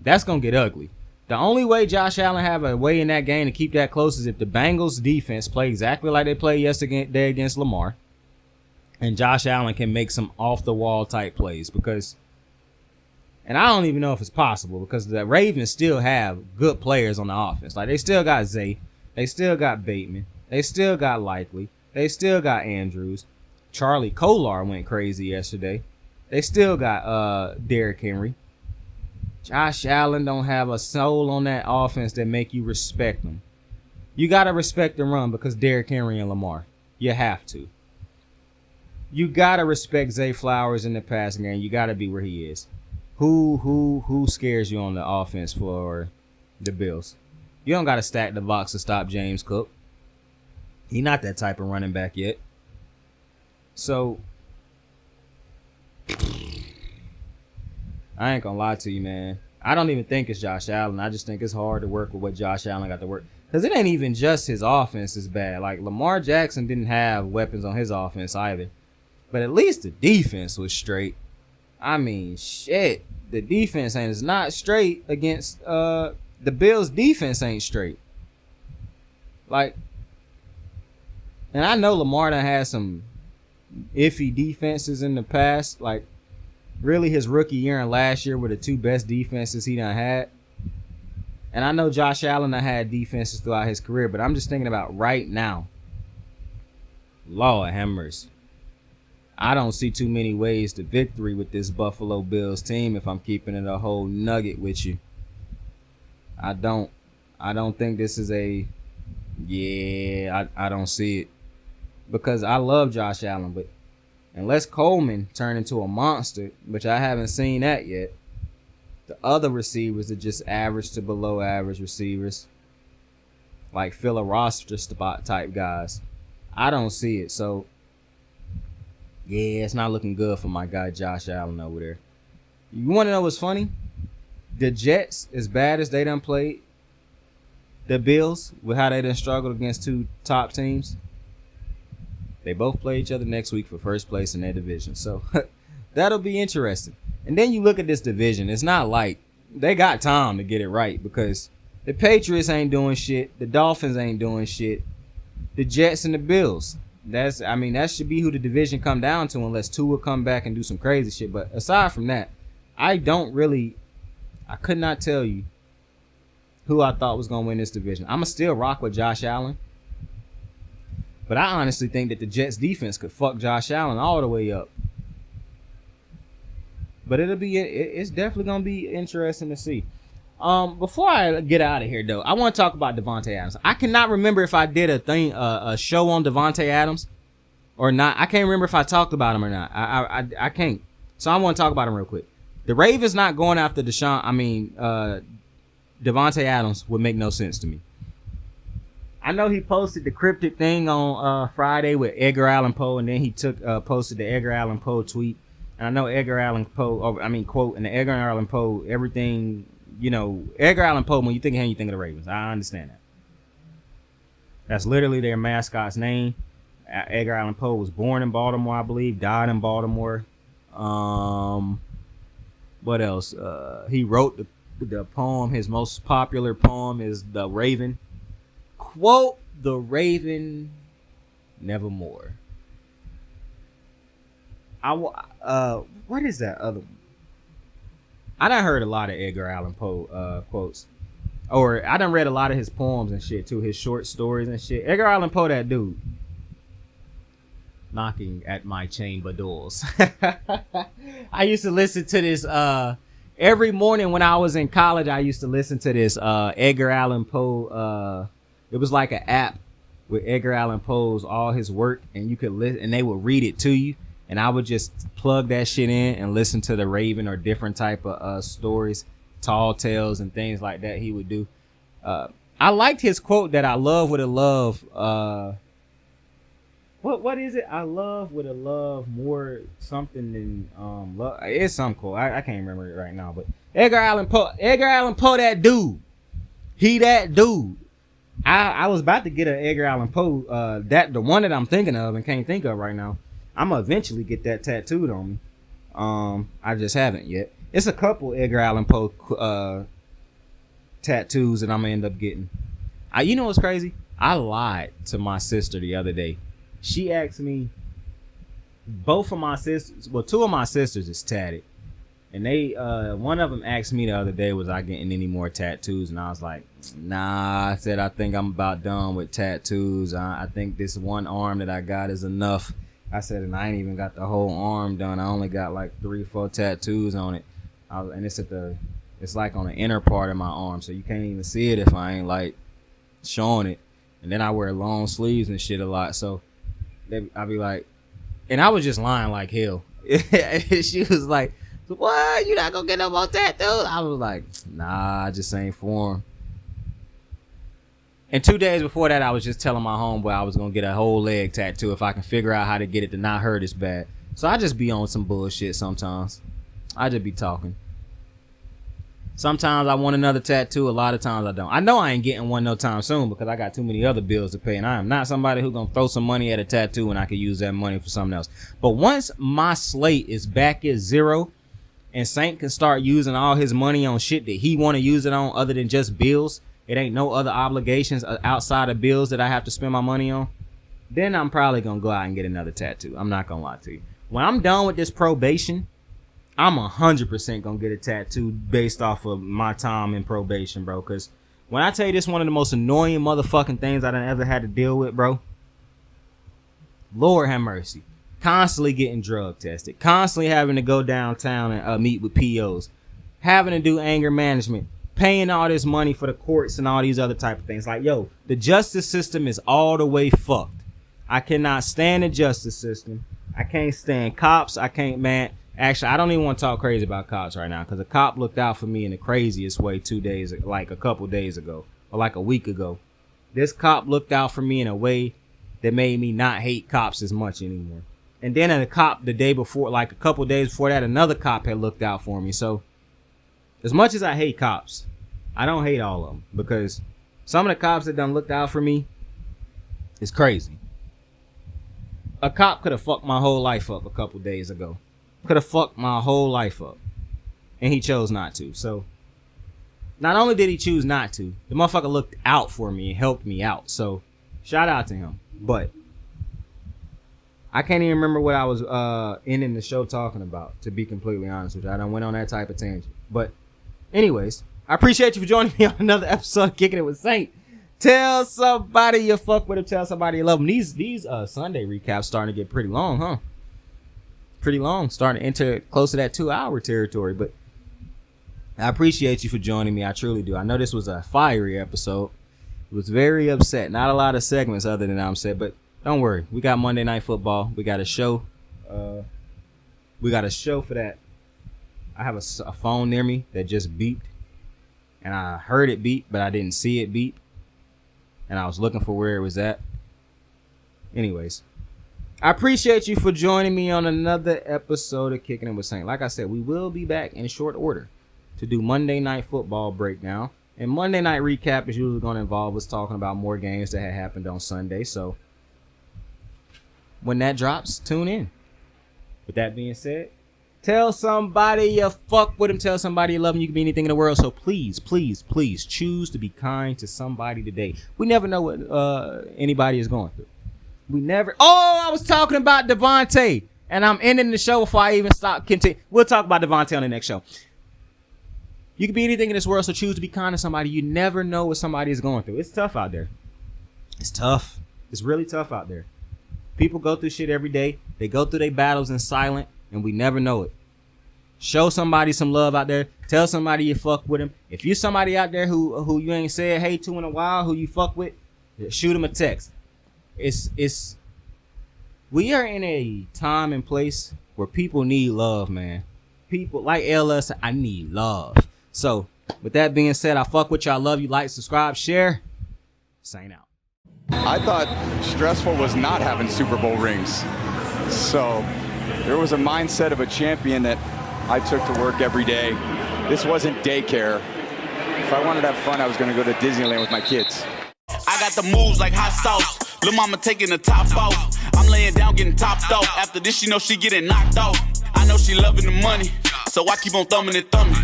that's going to get ugly. The only way Josh Allen have a way in that game to keep that close is if the Bengals defense play exactly like they played yesterday against Lamar, and Josh Allen can make some off the wall type plays. Because, and I don't even know if it's possible, because the Ravens still have good players on the offense. Like, they still got Zay, they still got Bateman, they still got Likely, they still got Andrews. Charlie Kolar went crazy yesterday. They still got Derrick Henry. Josh Allen don't have a soul on that offense that make you respect him. You got to respect the run because Derrick Henry and Lamar. You have to. You got to respect Zay Flowers in the passing game. You got to be where he is. Who scares you on the offense for the Bills? You don't got to stack the box to stop James Cook. He's not that type of running back yet. So I ain't gonna lie to you, man. I don't even think it's Josh Allen. I just think it's hard to work with what Josh Allen got to work. Because it ain't even just his offense is bad. Like, Lamar Jackson didn't have weapons on his offense either. But at least the defense was straight. I mean, shit. The defense is not straight against the Bills' defense ain't straight. Like, and I know Lamar done had some iffy defenses in the past. Like, really, his rookie year and last year were the two best defenses he done had. And I know Josh Allen done had defenses throughout his career, but I'm just thinking about right now. Lord have mercy. I don't see too many ways to victory with this Buffalo Bills team if I'm keeping it a whole nugget with you. I don't think this is I don't see it. Because I love Josh Allen, but unless Coleman turn into a monster, which I haven't seen that yet, the other receivers are just average to below average receivers. Like filler roster spot type guys. I don't see it. So, yeah, it's not looking good for my guy Josh Allen over there. You want to know what's funny? The Jets, as bad as they done played, the Bills, with how they done struggled against two top teams, they both play each other next week for first place in their division. So that'll be interesting. And then you look at this division. It's not like they got time to get it right because the Patriots ain't doing shit. The Dolphins ain't doing shit. The Jets and the Bills. That should be who the division come down to unless Tua come back and do some crazy shit. But aside from that, I could not tell you who I thought was going to win this division. I'm going to still rock with Josh Allen. But I honestly think that the Jets defense could fuck Josh Allen all the way up. But it's definitely going to be interesting to see. Before I get out of here, though, I want to talk about Devontae Adams. I cannot remember if I did a show on Devontae Adams or not. I can't remember if I talked about him or not. I can't. So I want to talk about him real quick. The Ravens not going after Devontae Adams would make no sense to me. I know he posted the cryptic thing on Friday with Edgar Allan Poe, and then he posted the Edgar Allan Poe tweet. And I know Edgar Allan Poe, quote, and the Edgar Allan Poe, everything, Edgar Allan Poe, when you think of him, you think of the Ravens. I understand that. That's literally their mascot's name. Edgar Allan Poe was born in Baltimore, I believe, died in Baltimore. What else? He wrote the poem. His most popular poem is The Raven. Quote, the Raven nevermore. What is that other one? I done heard a lot of Edgar Allan Poe quotes. Or I done read a lot of his poems and shit too, his short stories and shit. Edgar Allan Poe, that dude. Knocking at my chamber doors. I used to listen to this every morning when I was in college. I used to listen to this Edgar Allan Poe. It was like an app with Edgar Allan Poe's all his work, and you could listen, and they would read it to you. And I would just plug that shit in and listen to The Raven or different type of stories, tall tales and things like that he would do. I liked his quote that I love with a love. What is it? I love with a love more something than love. It's some quote. I can't remember it right now. But Edgar Allan Poe, that dude. He that dude. I was about to get an Edgar Allan Poe, the one that I'm thinking of and can't think of right now. I'm gonna eventually get that tattooed on me. I just haven't yet. It's a couple Edgar Allan Poe tattoos that I'm gonna end up getting. You know what's crazy? I lied to my sister the other day. She asked me, both of my sisters, well, two of my sisters is tatted. And they, one of them asked me the other day, was I getting any more tattoos? And I was like, nah. I said, I think I'm about done with tattoos. I think this one arm that I got is enough. I said, and I ain't even got the whole arm done. I only got like 3-4 tattoos on it. And it's like on the inner part of my arm. So you can't even see it if I ain't like showing it. And then I wear long sleeves and shit a lot. So I'll be like, and I was just lying like hell. She was like, what? You not gonna get no more tattoos? I was like, nah, I just ain't for him. And 2 days before that, I was just telling my homeboy I was gonna get a whole leg tattoo if I can figure out how to get it to not hurt as bad. So I just be on some bullshit sometimes. I just be talking. Sometimes I want another tattoo. A lot of times I don't. I know I ain't getting one no time soon because I got too many other bills to pay, and I am not somebody who gonna throw some money at a tattoo and I could use that money for something else. But once my slate is back at zero, and Saint can start using all his money on shit that he want to use it on other than just bills, it ain't no other obligations outside of bills that I have to spend my money on, then I'm probably going to go out and get another tattoo. I'm not going to lie to you. When I'm done with this probation, I'm 100% going to get a tattoo based off of my time in probation, bro. Because when I tell you this one of the most annoying motherfucking things I done ever had to deal with, bro, Lord have mercy. Constantly getting drug tested, constantly having to go downtown and meet with POs, having to do anger management, paying all this money for the courts and all these other type of things. Like, yo, the justice system is all the way fucked. I cannot stand the justice system. I can't stand cops. I can't, man. Actually, I don't even want to talk crazy about cops right now because a cop looked out for me in the craziest way 2 days, like a couple days ago or like a week ago. This cop looked out for me in a way that made me not hate cops as much anymore. And then a cop the day before, like a couple days before that, another cop had looked out for me. So as much as I hate cops, I don't hate all of them because some of the cops that done looked out for me is crazy. A cop could have fucked my whole life up a couple days ago. Could have fucked my whole life up. And he chose not to. So not only did he choose not to, the motherfucker looked out for me and helped me out. So shout out to him. But I can't even remember what I was ending the show talking about, to be completely honest with you. I done went on that type of tangent. But anyways, I appreciate you for joining me on another episode of Kicking It with Saint. Tell somebody you fuck with him. Tell somebody you love them. These Sunday recaps starting to get pretty long, huh? Pretty long. Starting to enter close to that 2-hour territory. But I appreciate you for joining me. I truly do. I know this was a fiery episode. It was very upset. Not a lot of segments other than I'm upset, but don't worry. We got Monday Night Football. We got a show. We got a show for that. I have a phone near me that just beeped. And I heard it beep, but I didn't see it beep. And I was looking for where it was at. Anyways, I appreciate you for joining me on another episode of Kicking It with Saint. Like I said, we will be back in short order to do Monday Night Football breakdown. And Monday Night Recap is usually going to involve us talking about more games that had happened on Sunday. So when that drops, tune in. With that being said, tell somebody you fuck with them. Tell somebody you love them. You can be anything in the world. So please, please, please choose to be kind to somebody today. We never know what anybody is going through. We never. Oh, I was talking about Devontae. And I'm ending the show before I even stop. Continue. We'll talk about Devontae on the next show. You can be anything in this world, so choose to be kind to somebody. You never know what somebody is going through. It's tough out there. It's tough. It's really tough out there. People go through shit every day. They go through their battles in silent, and we never know it. Show somebody some love out there. Tell somebody you fuck with them. If you somebody out there who you ain't said hey to in a while, who you fuck with, shoot them a text. We are in a time and place where people need love, man. People like LS, I need love. So, with that being said, I fuck with you. I love you. Like, subscribe, share. Sign out. I thought stressful was not having Super Bowl rings. So there was a mindset of a champion that I took to work every day. This wasn't daycare. If I wanted to have fun, I was going to go to Disneyland with my kids. I got the moves like hot sauce. Lil' mama taking the top off. I'm laying down getting topped off. After this, she know she getting knocked off. I know she loving the money, so I keep on thumbing and thumbing.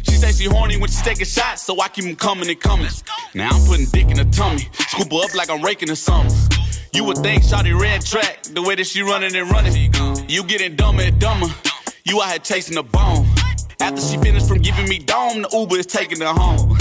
She say she horny when she's taking shots, so I keep them coming and coming. Now I'm putting dick in her tummy, scoop her up like I'm raking her something. You would think shawty ran track, the way that she running and running. You getting dumber and dumber, you out here chasing the bone. After she finished from giving me dome, the Uber is taking her home.